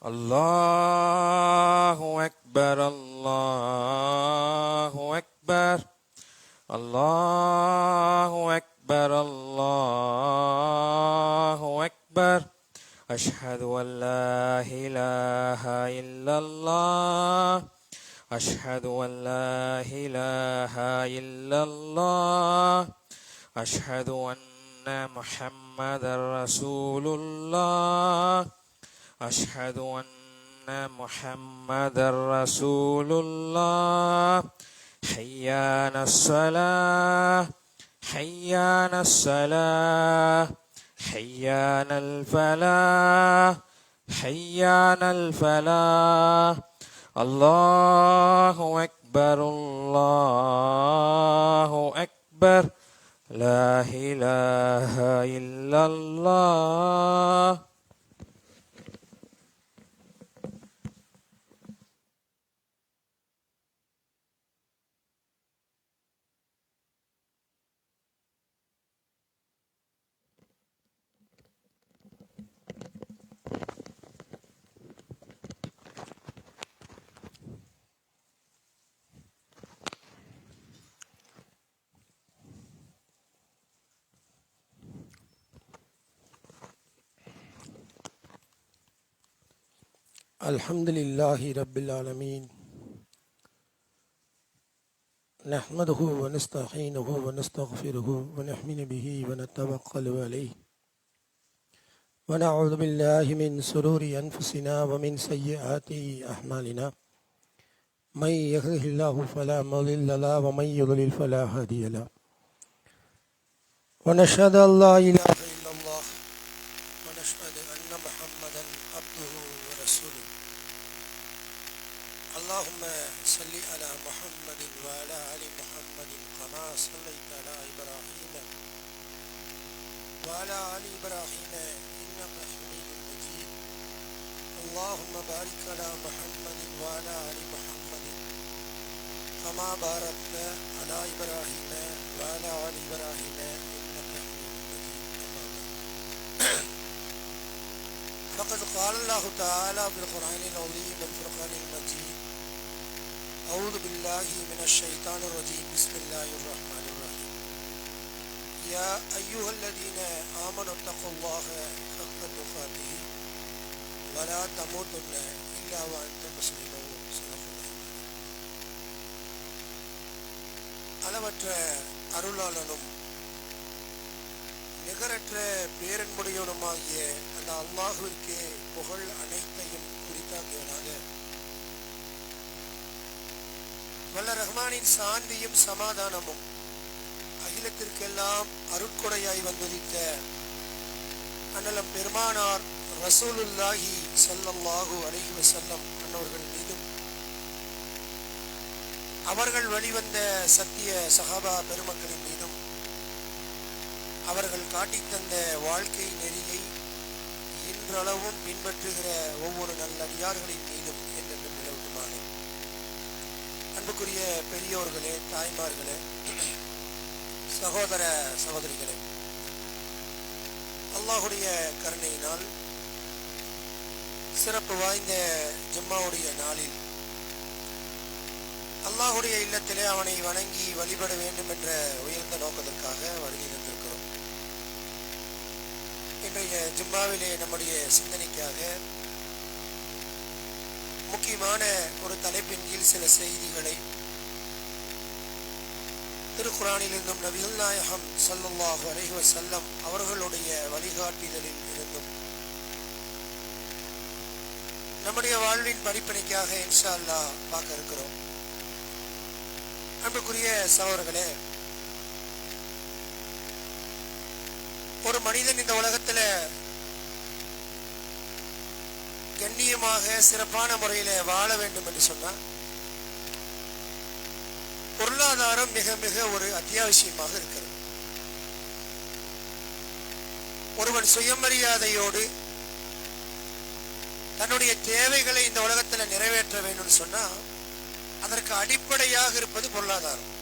الله أكبر الله أكبر الله أكبر الله أكبر أشهد أن لا إله إلا الله أشهد أن لا إله إلا الله أشهد أن محمدا رسول الله أشهد أن محمدا رسول الله حي على الصلاة حي على الصلاة حي على الفلاح حي على الفلاح الله أكبر الله أكبر لا إله إلا الله. الحمد لله رب العالمين نحمده ونستعينه ونستغفره ونؤمن به ونتوكل عليه ونعوذ بالله من شرور أنفسنا ومن سيئات أعمالنا من يهده الله فلا مضل له ومن يضلل فلا هادي له ونشهد أن لا إله إلا الله ونشهد أن محمدا عبده ورسوله اللهم صل على محمد وعلى آل محمد كما صليت على إبراهيم وعلى آل إبراهيم إنك حميد مجيد اللهم بارك على محمد وعلى آل محمد كما باركت على إبراهيم وعلى آل إبراهيم إنك حميد مجيد أما بعد فقد قال الله تعالى في القرآن العظيم والفرقان المجيد أعوذ بالله من الشيطان الرجيم بسم الله الرحمن الرحيم يا أيها الذين آمنوا اتقوا الله حق تقاته ولا تموتن إلا وأنتم مسلمون صدق الله. அளவற்ற அருளாளனும் நிகரற்ற பேரன்புடையவனுமாகிய அந்த அல்லாஹ்விற்கே புகழ் அனைத்தையும் குறித்தாக்கியவனாக வல்ல ரஹ்மானின் சாந்தியும் சமாதானமும் அகிலத்திற்கெல்லாம் அருட்கொடையாய் வந்துதித்த அண்ணலம் பெருமானார் ரசூலுல்லாஹி ஸல்லல்லாஹு அலைஹி வஸல்லம் அன்னவர்கள் மீதும் அவர்கள் வழிவந்த சத்திய சஹாபா பெருமக்களின் மீதும் அவர்கள் காட்டித் தந்த வாழ்க்கை நெறியை இன்றளவும் பின்பற்றுகிற ஒவ்வொரு நல்லடியார்களின் மீதும் என்றென்றும் நிலவுமாக. அன்புக்குரிய பெரியோர்களே, தாய்மார்களே, சகோதர சகோதரிகளே, அல்லாஹுடைய கருணையினால் சிறப்பு வாய்ந்த ஜும்மாவுடைய நாளில் அல்லாஹுடைய இல்லத்திலே அவனை வணங்கி வழிபட வேண்டும் என்ற உயர்ந்த நோக்கத்திற்காக வருகை தந்திருக்கிறோம். இன்றைய ஜும்மாவிலே நம்முடைய சிந்தனைக்காக முக்கியமான ஒரு தலைப்பின் கீழ் சில செய்திகளை திருக்குர்ஆனிலிருந்தும் நபிகள் நாயகம் ஸல்லல்லாஹு அலைஹி வஸல்லம் அவர்களுடைய வழிகாட்டுதலில் இருந்தும் நம்முடைய வாழ்வின் படிப்பினைக்காக இன்ஷா அல்லாஹ் பார்க்க இருக்கிறோம். அன்புக்குரிய சகோதரர்களே, ஒரு மனிதன் இந்த உலகத்துல கண்ணியமாக சிறப்பான முறையில வாழ வேண்டும் என்று சொன்னால் பொருளாதாரம் மிக மிக ஒரு அத்தியாவசியமாக இருக்கிறது. ஒருவன் சுயமரியாதையோடு தன்னுடைய தேவைகளை இந்த உலகத்துல நிறைவேற்ற வேண்டும் சொன்னா அதற்கு அடிப்படையாக இருப்பது பொருளாதாரம்.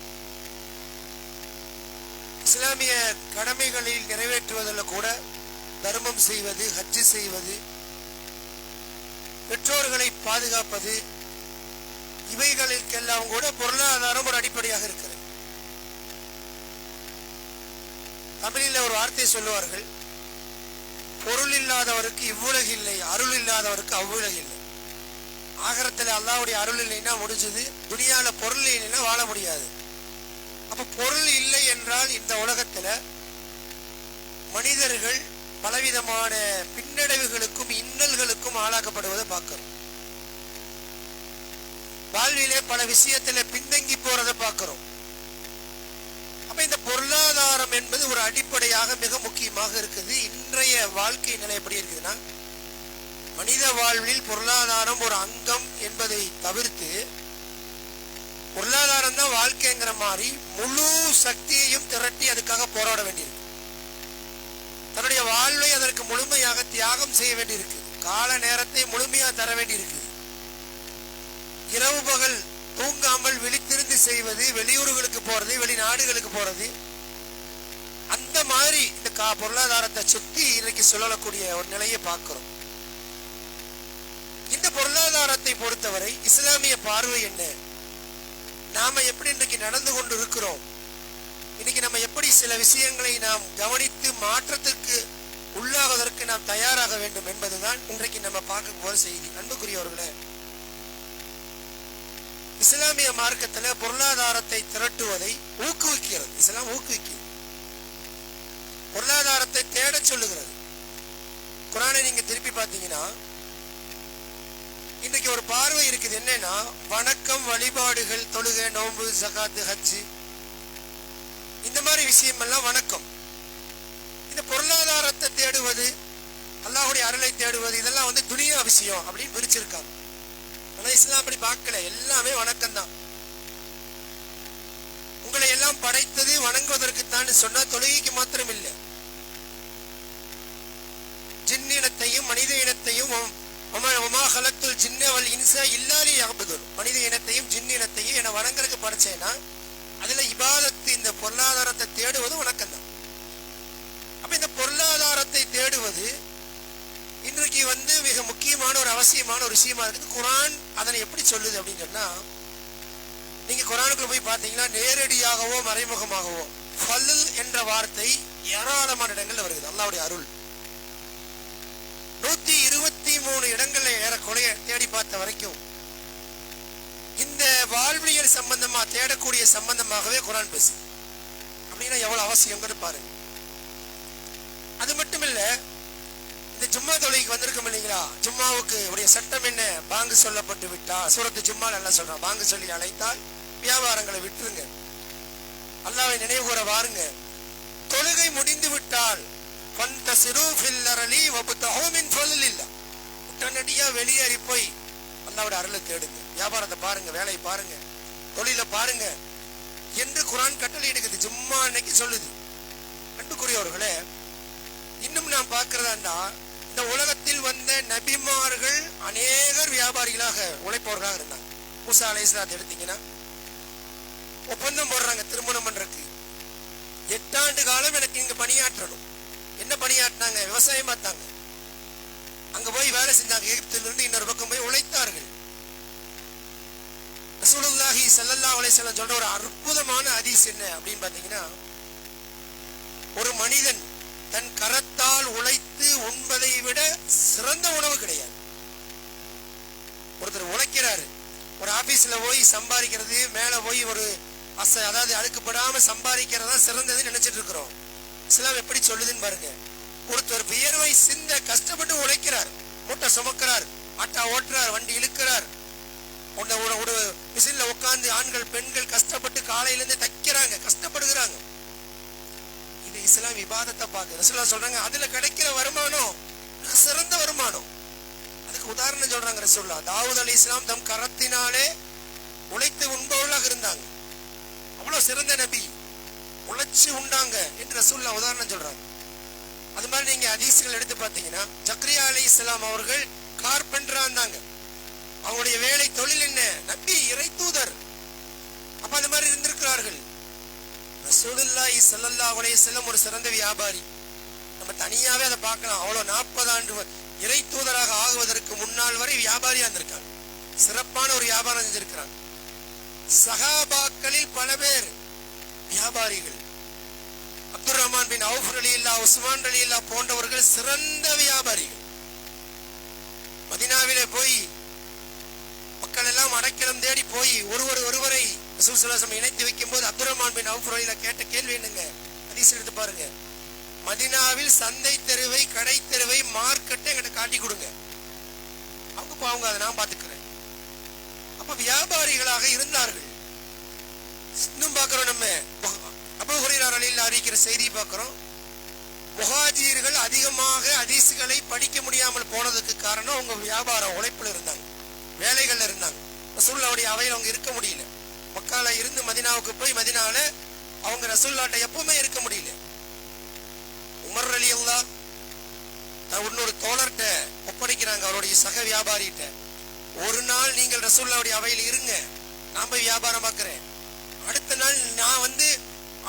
இஸ்லாமிய கடமைகளில் நிறைவேற்றுவதில் கூட தர்மம் செய்வது, ஹஜ்ஜு செய்வது, பெற்றோர்களை பாதுகாப்பது, இவைகளுக்கெல்லாம் கூட பொருளாதாரம் ஒரு அடிப்படையாக இருக்கிறது. தமிழில் ஒரு வார்த்தை சொல்லுவார்கள், பொருள் இல்லாதவருக்கு இவ்வுலகு இல்லை, அருள் இல்லாதவருக்கு அவ்வுலகு இல்லை. ஆகரத்தில் அல்லாஹ்வுடைய அருள் இல்லைன்னா முடிஞ்சது, துனியால பொருள் இல்லைன்னா வாழ முடியாது. அப்ப பொருள் இல்லை என்றால் இந்த உலகத்துல மனிதர்கள் பலவிதமான பின்னடைவுகளுக்கும் இன்னல்களுக்கும் ஆளாக்கப்படுவதை பார்க்கிறோம். வாழ்விலே பல விஷயத்துல பின்தங்கி போறதை பார்க்கிறோம். அப்ப இந்த பொருளாதாரம் என்பது ஒரு அடிப்படையாக மிக முக்கியமாக இருக்குது. இன்றைய வாழ்க்கை நிலை எப்படி இருக்குதுன்னா, மனித வாழ்வில் பொருளாதாரம் ஒரு அங்கம் என்பதை தவிர்த்து பொருளாதாரம் தான் வாழ்க்கைங்கிற மாதிரி முழு சக்தியையும் திரட்டி அதுக்காக போராட வேண்டியிருக்கு. தன்னுடைய வாழ்வை அதற்கு முழுமையாக தியாகம் செய்ய வேண்டியிருக்கு. கால நேரத்தை முழுமையாக தர வேண்டியிருக்கு. இரவு பகல் தூங்காமல் விழித்திருந்து செய்வது, வெளியூர்களுக்கு போறது, வெளிநாடுகளுக்கு போறது, அந்த மாதிரி இந்த பொருளாதாரத்தை சுத்தி இன்னைக்கு சொல்லக்கூடிய ஒரு நிலையை பார்க்கிறோம். இந்த பொருளாதாரத்தை பொறுத்தவரை இஸ்லாமிய பார்வை என்ன? நாம எப்படி இன்றைக்கு நடந்து கொண்டு இருக்கிறோம்? இன்னைக்கு நம்ம எப்படி சில விஷயங்களை நாம் கவனித்து மாற்றத்திற்கு உள்ளாவதற்கு நாம் தயாராக வேண்டும் என்பதுதான் இன்றைக்கு நம்ம பார்க்க போற செய்தி. அன்புக்குரியவர்களே, இஸ்லாமிய மார்க்கத்துல பொருளாதாரத்தை திரட்டுவதை ஊக்குவிக்கிறது. இஸ்லாம் ஊக்குவிக்கிறது, பொருளாதாரத்தை தேட சொல்லுகிறது. குர்ஆனை நீங்க திருப்பி பார்த்தீங்கன்னா இன்றைக்கு ஒரு பார்வை இருக்குது. என்னன்னா, வணக்கம், வழிபாடுகள், தொழுகை, நோன்பு, ஜகாத், ஹஜ், இந்த மாதிரி விஷயம் எல்லாம் வணக்கம். இந்த பொருளாதாரத்தை தேடுவது, அல்லாஹ்வுடைய அருளை தேடுவது, இதெல்லாம் துனியா விஷயம் அப்படின்னு பிரிச்சிருக்காங்க. ஆனா இஸ்லாம் அப்படி பார்க்கல. எல்லாமே வணக்கம் தான். உங்களை எல்லாம் படைத்தது வணங்குவதற்குத்தான் சொன்னா தொழுகைக்கு மாத்திரம் இல்லை, ஜின் இனத்தையும் மனித இனத்தையும் மனித இனத்தையும் ஜின் இனத்தையும் என வணங்குறதுக்கு படைச்சேன்னா அதுல இபாதத்து, இந்த பொருளாதாரத்தை தேடுவது வணக்கம் தான். அப்ப இந்த பொருளாதாரத்தை தேடுவது இன்றைக்கு மிக முக்கியமான ஒரு அவசியமான ஒரு விஷயமா இருக்குது. குர்ஆன் அதனை எப்படி சொல்லுது அப்படின்னு சொன்னா, நீங்க குர்ஆனுக்குள்ள போய் பார்த்தீங்கன்னா நேரடியாகவோ மறைமுகமாகவோ ஃபல் என்ற வார்த்தை ஏராளமான இடங்கள்ல வருது. அல்லாஹ்வுடைய அருள் 123 இடங்கள்ல ஏறக்குறைய தேடி பார்த்த வரைக்கும் இந்த வாழ்வியல் சம்பந்தமா தேடக்கூடிய சம்பந்தமாகவே குர்ஆன் பேசு. அப்படின்னா எவ்வளவு அவசியங்கிறது பாருங்க. அது மட்டும் இல்ல, இந்த ஜும்மா தொழுகைக்கு வந்திருக்கோம் இல்லைங்களா, ஜும்மாவுக்கு உடைய சட்டம் என்ன? பாங்கு சொல்லப்பட்டு விட்டா, சூரத்து ஜும்மா நல்லா சொல்றான், பாங்கு சொல்லி அழைத்தால் வியாபாரங்களை விட்டுருங்க, அல்லாஹ்வை நினைவு கூற வாருங்க. தொழுகை முடிந்து விட்டால் உடனடியா வெளியேறி போய் அல்லாஹ்வுடைய அருளை தேடுங்க, வியாபாரத்தை பாருங்க, வேலையை பாருங்க, தொழிலை பாருங்க என்று குர்ஆன் கட்டளை எடுக்குது. ஜும்மா அன்னைக்கு சொல்லுது. அன்புக்குரியவர்களே, இன்னும் நாம் பார்க்கிறதா, இந்த உலகத்தில் வந்த நபிமார்கள் அநேகர் வியாபாரிகளாக உழைப்பவர்களாக இருந்தாங்க. மூசா அலைஹிஸ்ஸலாம் எடுத்தீங்கன்னா ஒப்பந்தம் போடுறாங்க திருமணம் பண்றதுக்கு. 8 ஆண்டு காலம் எனக்கு இங்க பணியாற்றணும். என்ன பணியாற்றினாங்க? விவசாயம் பார்த்தாங்க. அங்க போய் வேலை செஞ்சாங்க. எகிப்திலிருந்து இன்னொரு பக்கம் போய் உழைத்தார்கள். ரசூலுல்லாஹி ஸல்லல்லாஹு அலைஹி வஸல்லம் சொல்ற ஒரு அற்புதமான ஹதீஸ் என்ன அப்படின்னு பாத்தீங்கன்னா, ஒரு மனிதன் தன் கரத்தால் உழைத்து உண்பதை விட சிறந்த உணவு கிடையாது. ஒருத்தர் உழைக்கிறாரு, ஒரு ஆபீஸ்ல போய் சம்பாதிக்கிறது, மேல போய் ஒரு அதாவது அழுக்குப்படாம சம்பாதிக்கிறதா சிறந்ததுன்னு நினைச்சிட்டு இருக்கிறோம். இஸ்லாம் எப்படி சொல்லுதுன்னு பாருங்க. ஒருத்தர் வியர்வை சிந்த கஷ்டப்பட்டு உழைக்கிறார், மூட்டை சுமக்கிறார், ஆட்டா ஓட்டுறார், வண்டி இழுக்கிறார், ஒரு மிஷின்ல உட்கார்ந்து ஆண்கள் பெண்கள் கஷ்டப்பட்டு காலையில இருந்து தைக்கிறாங்க, கஷ்டப்படுகிறாங்க. இது இஸ்லாம் இபாதத்தை பார்க்க ரசூலுல்லாஹ் சொல்றாங்க, அதுல கிடைக்கிற வருமானம் சிறந்த வருமானம். அதுக்கு உதாரணம் சொல்றாங்க ரசூலுல்லாஹ். தாவூத் அலைஹிஸ்ஸலாம் தம் கரத்தினாலே உழைத்து உண்பவர்களாக இருந்தாங்க. அவ்வளவு சிறந்த நபி, உழைச்சு உண்டாங்க என்று ரசூலுல்லாஹ் உதாரணம் சொல்றாங்க. அது மாதிரி நீங்க ஹதீஸ்கள் எடுத்து பார்த்தீங்கன்னா, ஜக்ரியா அலைஹிஸ்ஸலாம் அவர்கள் கார்பெண்டரா இருந்தாங்க. அவங்களுடைய வேலை தொழில் என்ன? நபி, இறை தூதர். அப்ப அது மாதிரி இருந்திருக்கிறார்கள். ரசூலுல்லாஹி ஸல்லல்லாஹு அலைஹி வஸல்லம் ஒரு சிறந்த வியாபாரி. நம்ம தனியாவே அதை பார்க்கலாம். அவ்வளவு 40 ஆண்டு இறை தூதராக ஆகுவதற்கு முன்னால் வரை வியாபாரியா இருந்திருக்காங்க. சிறப்பான ஒரு வியாபாரம் செஞ்சிருக்கிறாங்க. சஹாபாக்களில் பல பேர் வியாபாரிகள். அப்துல் ரஹ்மான் பின் அவுஃப் ரலியல்லாஹு, உஸ்மான் ரலியல்லாஹு போன்றவர்கள் சிறந்த வியாபாரிகள். மதீனாவிலே போய் மக்கள் எல்லாம் அடைக்கலம் தேடி போய் ஒருவரை ரசூல் ஸல்லல்லாஹு அலைஹி வஸல்லம் இணைத்து வைக்கும் போது அப்துல் ரஹ்மான் பின் அவுஃப் ரலியல்லாஹு கேட்ட கேள்வி என்னங்க? ஹதீஸ் எடுத்து பாருங்க. மதீனாவில் சந்தை தெருவை, கடை தெருவை, மார்க்கெட்டை என்கிட்ட காட்டி கொடுங்க, அவங்க அதை நான் பார்த்துக்கிறேன். அப்ப வியாபாரிகளாக இருந்தார்கள். இன்னும் பார்க்கிறோம், நம்ம அபூ ஹுரைரா ரலியல்லாஹு அறிவிக்கிற செய்தி பார்க்கிறோம். முஹாஜிர்கள் அதிகமாக ஹதீஸ்களை படிக்க முடியாமல் போனதுக்கு காரணம் அவங்க வியாபார உழைப்புல இருந்தாங்க, வேலைகள்ல இருந்தாங்க. ரசூலுல்லாஹ்வுடைய அவையில் அவங்க இருக்க முடியல. மக்கால இருந்து மதீனாவுக்கு போய் மதீனால அவங்க ரசூலுல்லாஹ்ட்ட எப்பவுமே இருக்க முடியல. உமர் ரலியல்லாஹு இன்னொரு தோழர்கிட்ட ஒப்படைக்கிறாங்க, அவருடைய சக வியாபாரிகிட்ட. ஒரு நாள் நீங்கள் ரசூலுல்லாஹ்வுடைய அவையில் இருங்க, நான் போய் வியாபாரம் பார்க்கிறேன். அடுத்த நாள் நான்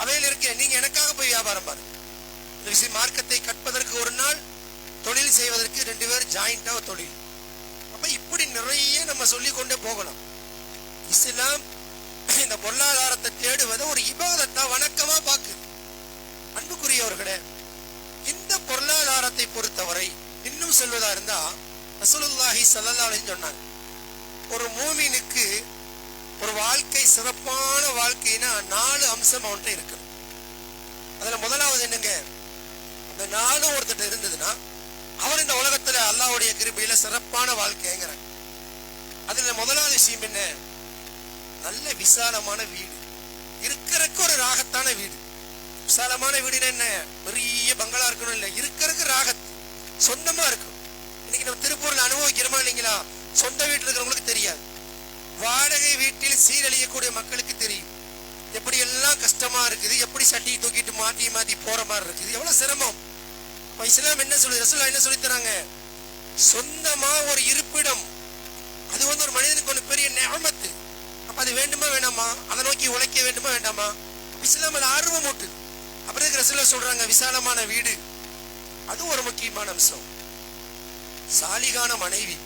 அவையில் இருக்கேன், நீங்க எனக்காக போய் வியாபாரம் பாருங்க. மார்க்கத்தை கற்பதற்கு ஒரு நாள், தொழில் செய்வதற்கு 2 பேர் ஜாயிண்டா தொழில். அப்ப இப்படி நிறைய நம்ம சொல்லிக் கொண்டே போகலாம். இஸ்லாம் இந்த பொருளாதாரத்தை தேடுவதை ஒரு இபாதத்தா, வணக்கமா பார்க்குது. அன்புக்குரியவர்களே, இந்த பொருளாதாரத்தை பொறுத்தவரை இன்னும் சொல்வதா இருந்தா ரசூலுல்லாஹி ஸல்லல்லாஹு அலைஹி சொன்னாங்க, ஒரு மூமினுக்கு ஒரு வாழ்க்கை சிறப்பான வாழ்க்கைனா 4 அம்சம் அவன்கிட்ட இருக்கு. அதுல முதலாவது என்னங்க? அந்த 4 ஒருத்தர் இருந்ததுன்னா அவர் இந்த உலகத்துல அல்லாஹ்வுடைய கிருபையில சிறப்பான வாழ்க்கைங்கிறாங்க. அதுல முதலாவது விஷயம் என்ன? நல்ல விசாலமான வீடு, இருக்கிறதுக்கு ஒரு ராகத்தான வீடு. விசாலமான வீடுன்னா என்ன? பெரிய பங்களா இருக்கணும் இல்ல, இருக்கிறதுக்கு ராகத், சொந்தமா இருக்கும். இன்னைக்கு நம்ம திருப்பூர்ல அனுபவிக்கிறோமா இல்லைங்களா? சொந்த வீட்டுல இருக்கிறவங்களுக்கு தெரியாது. வாடகை வீட்டில் சீரழியக்கூடிய மக்களுக்கு தெரியும் எப்படி எல்லாம் கஷ்டமா இருக்குது, எப்படி சட்டியை தூக்கிட்டு மாத்தி மாத்தி போற மாதிரி இருக்குது, எவ்வளவு சிரமம். இஸ்லாம் என்ன சொல்லு, ரசூலுல்லாஹ் என்ன சொல்லி தராங்க? சொந்தமா ஒரு இருப்பிடம், அது ஒரு மனிதனுக்கு ஒரு பெரிய நிஅமத்து. அப்ப அது வேண்டுமா வேண்டாமா? அதை நோக்கி உழைக்க வேண்டுமா வேண்டாமா? இஸ்லாம் அது ஆர்வம் ஊட்டு. அப்புறம் ரசூலுல்லாஹ் சொல்றாங்க விசாலமான வீடு, அது ஒரு முக்கியமான அம்சம். சாலிகான மனைவி,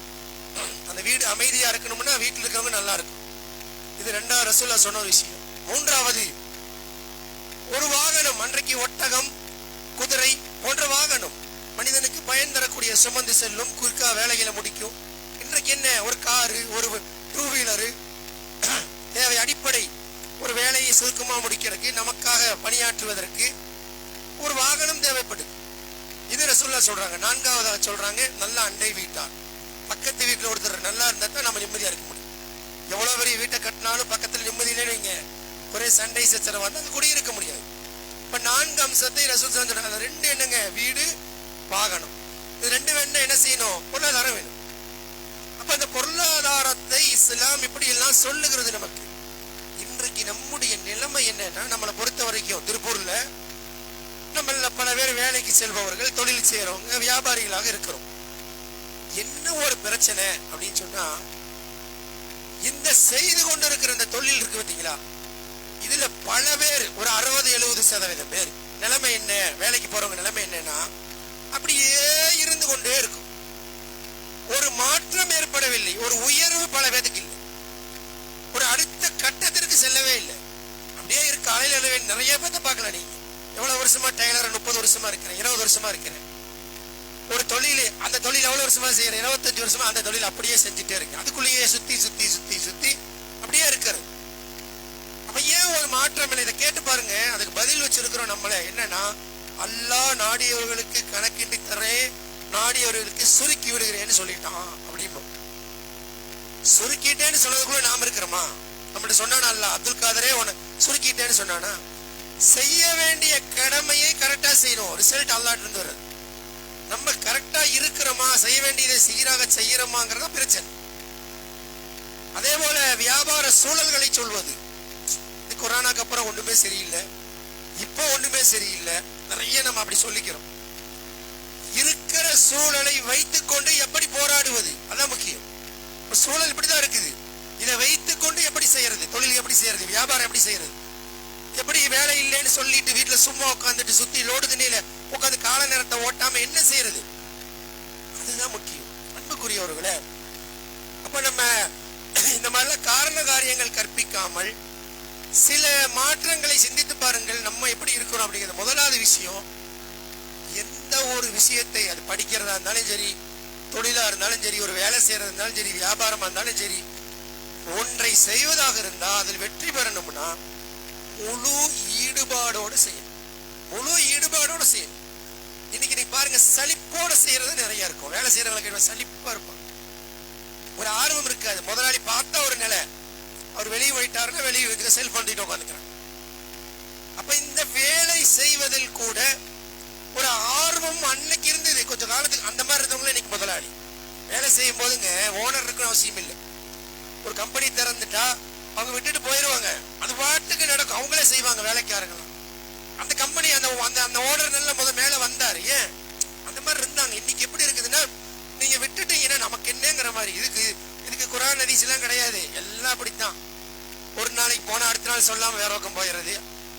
அந்த வீடு அமைதியா இருக்கணும்னா வீட்டில் இருக்கிறவங்க நல்லா இருக்கும். இது 2வது ரசூலுல்லாஹ் சொன்ன ஒரு விஷயம். 3வது ஒரு வாகனம். அன்றைக்கு ஒட்டகம், குதிரை போன்ற வாகனம் மனிதனுக்கு பயன் தரக்கூடிய, சுமந்து செல்லும், குறுக்கா வேலைகளை முடிக்கும். இன்றைக்கு என்ன? ஒரு காரு, ஒரு 2 வீலரு தேவை. அடிப்படை ஒரு வேலையை சுருக்கமா முடிக்கிறதுக்கு, நமக்காக பணியாற்றுவதற்கு ஒரு வாகனம் தேவைப்படுது. இது ரசூலுல்லாஹ் சொல்றாங்க. 4வதாக சொல்றாங்க நல்ல அண்டை வீட்டார். பக்கத்து வீட்டுல ஒருத்தர் நல்லா இருந்தா தான் நம்ம நிம்மதியா இருக்க முடியும். எவ்வளவு பெரிய வீட்டை கட்டினாலும் பக்கத்துல நிம்மதியிலே வைங்க, ஒரே சண்டை சச்சரவு வந்து அங்க குடியிருக்க முடியாது. இப்ப 4 அம்சத்தை ரசூல் சொல்றாங்க. 2 என்னங்க? வீடு, வாகனம். இது 2 வேணும். என்ன செய்யணும்? பொருளாதாரம் வேணும். அப்ப அந்த பொருளாதாரத்தை இஸ்லாம் இப்படி எல்லாம் சொல்லுகிறது நமக்கு. இன்றைக்கு நம்முடைய நிலைமை என்னன்னா, நம்மளை பொறுத்த வரைக்கும் திருப்பூர்ல நம்மள பல பேர் வேலைக்கு செல்பவர்கள், தொழில் செய்யறவங்க, வியாபாரிகளாக இருக்கிறோம். என்ன ஒரு பிரச்சனை அப்படின்னு சொன்னா, இந்த செய்து கொண்டு இருக்கிற இந்த தொழில் இருக்கு பார்த்தீங்களா, இதுல பல பேர், ஒரு 60-70% பேர் நிலைமை என்ன? வேலைக்கு போறவங்க நிலைமை என்னன்னா, அப்படியே இருந்து கொண்டே இருக்கும். ஒரு மாற்றம் ஏற்படவில்லை, ஒரு உயர்வு பல பேருக்கு இல்லை, ஒரு அடுத்த கட்டத்திற்கு செல்லவே இல்லை. அப்படியே இருக்கு. காலையில நிறைய பேர்த்த பார்க்கலாம். நீங்க எவ்வளவு வருஷமா டெய்லர்? 30 வருஷமா இருக்கிறேன், 20 வருஷமா இருக்கிறேன். ஒரு தொழில், அந்த தொழில் எவ்வளவு வருஷமா செய்யறேன்? 25 வருஷமா அந்த தொழில் அப்படியே செஞ்சுட்டே இருக்கு. அதுக்குள்ளேயே சுத்தி சுத்தி சுத்தி சுத்தி அப்படியே இருக்கிறது. அப்ப ஏன் ஒரு மாற்றம் இல்லை? இதை கேட்டு பாருங்க. அதுக்கு பதில் வச்சிருக்கிறோம் நம்மள. என்னன்னா, அல்லாஹ் நாடியவர்களுக்கு கணக்கின்றி தரேன், நாடியவர்களுக்கு சுருக்கி விடுகிறேன்னு சொல்லிட்டான் அப்படின்னு. சுருக்கிட்டேன்னு சொன்னதுக்குள்ள நாம இருக்கிறோமா? நம்மகிட்ட சொன்னானா அல்ல? அப்துல் காதரே உன சுருக்கிட்டேன்னு சொன்னானா? செய்ய வேண்டிய கடமையை கரெக்டா செய்யணும், ரிசல்ட் அல்லாஹ்ட்ட இருந்து வருது. நம்ம கரெக்டா இருக்கிறோமா, செய்ய வேண்டியதை சீராக செய்யறோமாங்கிறத பிரச்சனை. அதே போல வியாபார சூழல்களை சொல்வது, கொரோனாக்கு அப்புறம் ஒண்ணுமே சரியில்லை, இப்போ ஒண்ணுமே சரியில்லை, நிறைய நம்ம அப்படி சொல்லிக்கிறோம். இருக்கிற சூழலை வைத்துக் கொண்டு எப்படி போராடுவது, அதான் முக்கியம். சூழல் இப்படிதான் இருக்குது, இதை வைத்துக் கொண்டு எப்படி செய்யறது, தொழில் எப்படி செய்யறது, வியாபாரம் எப்படி செய்யறது, எப்படி வேலை இல்லைன்னு சொல்லிட்டு வீட்டுல சும்மா உட்காந்துட்டு சுத்தி லோடு தண்ணியில உட்காந்து கால நேரத்தை ஓட்டாம என்ன செய்யறது? அதுதான் முக்கியம் அன்புக்குரியவர்களே. அப்ப நம்ம இந்த மாதிரிலாம் காரண காரியங்கள் கற்பிக்காமல் சில மாற்றங்களை சிந்தித்து பாருங்கள், நம்ம எப்படி இருக்கிறோம் அப்படிங்கிறது. முதலாவது விஷயம், எந்த ஒரு விஷயத்தை, அது படிக்கிறதா இருந்தாலும் சரி, தொழிலா இருந்தாலும் சரி, ஒரு வேலை செய்யறதா இருந்தாலும் சரி, வியாபாரமா இருந்தாலும் சரி, ஒன்றை செய்வதாக இருந்தா அதில் வெற்றி பெறணும்னா முழு ஈடுபாடோடு செய்யணும். முழு ஈடுபாடோடு செய்யணும். இன்னைக்கு நீ பாருங்க, சலிப்போட செய்யறது நிறைய இருக்கும். வேலை செய்யறவங்களுக்கு சலிப்பா இருப்பாங்க, ஒரு ஆர்வம் இருக்காது. முதலாளி பார்த்தா ஒரு நிலை, அவர் வெளியே போயிட்டாருன்னா வெளியே செல் பண்ணிட்டு உட்காந்துக்கிறாங்க. அப்ப இந்த வேலை செய்வதில் கூட ஒரு ஆர்வம் அன்னைக்கு இருந்தது, கொஞ்ச காலத்துக்கு. அந்த மாதிரி இருந்தவங்களும் இன்னைக்கு முதலாளி. வேலை செய்யும் போதுங்க ஓனர் இருக்கணும் அவசியம் இல்லை. ஒரு கம்பெனி திறந்துட்டா அவங்க விட்டுட்டு போயிடுவாங்க, அது பாட்டுக்கு நடக்கும், அவங்களே செய்வாங்க வேலைக்காரங்களும். அந்த கம்பெனி அந்த ஓனர் நல்ல மேல வந்தாரு. ஏன் அந்த மாதிரி இருந்தாங்க. இன்னைக்கு எப்படி இருக்குதுன்னா, நீங்க விட்டுட்டீங்கன்னா நமக்கு என்னங்கிற மாதிரி இதுக்கு குரான் ஹதீஸ் எல்லாம் கிடையாது, எல்லாம் அப்படித்தான். ஒரு நாளைக்கு போன அடுத்த நாள் சொல்லாம வேற பக்கம் போயிடுறது,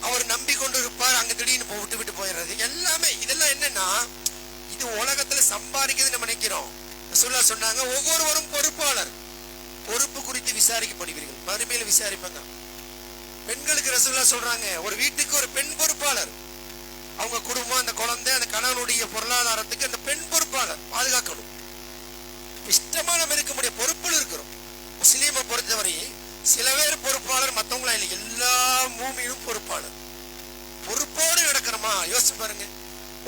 அவர் நம்பி கொண்டு இருப்பார், அங்க திடீர்னு விட்டு போயிடுறது, எல்லாமே. இதெல்லாம் என்னன்னா, இது உலகத்துல சம்பாதிக்கிறது நம்ம நினைக்கிறோம். ரசூலுல்லாஹ் சொன்னாங்க, ஒவ்வொருவரும் பொறுப்பாளர், பொறுப்பு குறித்து விசாரிக்கப்படுவீர்கள், மறுமையில விசாரிப்பாங்க. பெண்களுக்கு ரசூலுல்லாஹ் சொல்றாங்க, ஒரு வீட்டுக்கு ஒரு பெண் பொறுப்பாளர். அவங்க குடும்பம், அந்த குழந்தை, அந்த கணவனுடைய பொருளாதாரத்துக்கு அந்த பெண் பொறுப்பாளர் பாதுகாக்கணும். இஷ்டமா நம்ம இருக்க முடிய பொறுப்புல இருக்கிறோம். முஸ்லீமை பொறுத்தவரை சில பேர் பொறுப்பாளர், மற்றவங்களா இல்லை, எல்லா மூமியும் பொறுப்பாளர். பொறுப்போடு நடக்கிறோமா யோசிச்சு பாருங்க.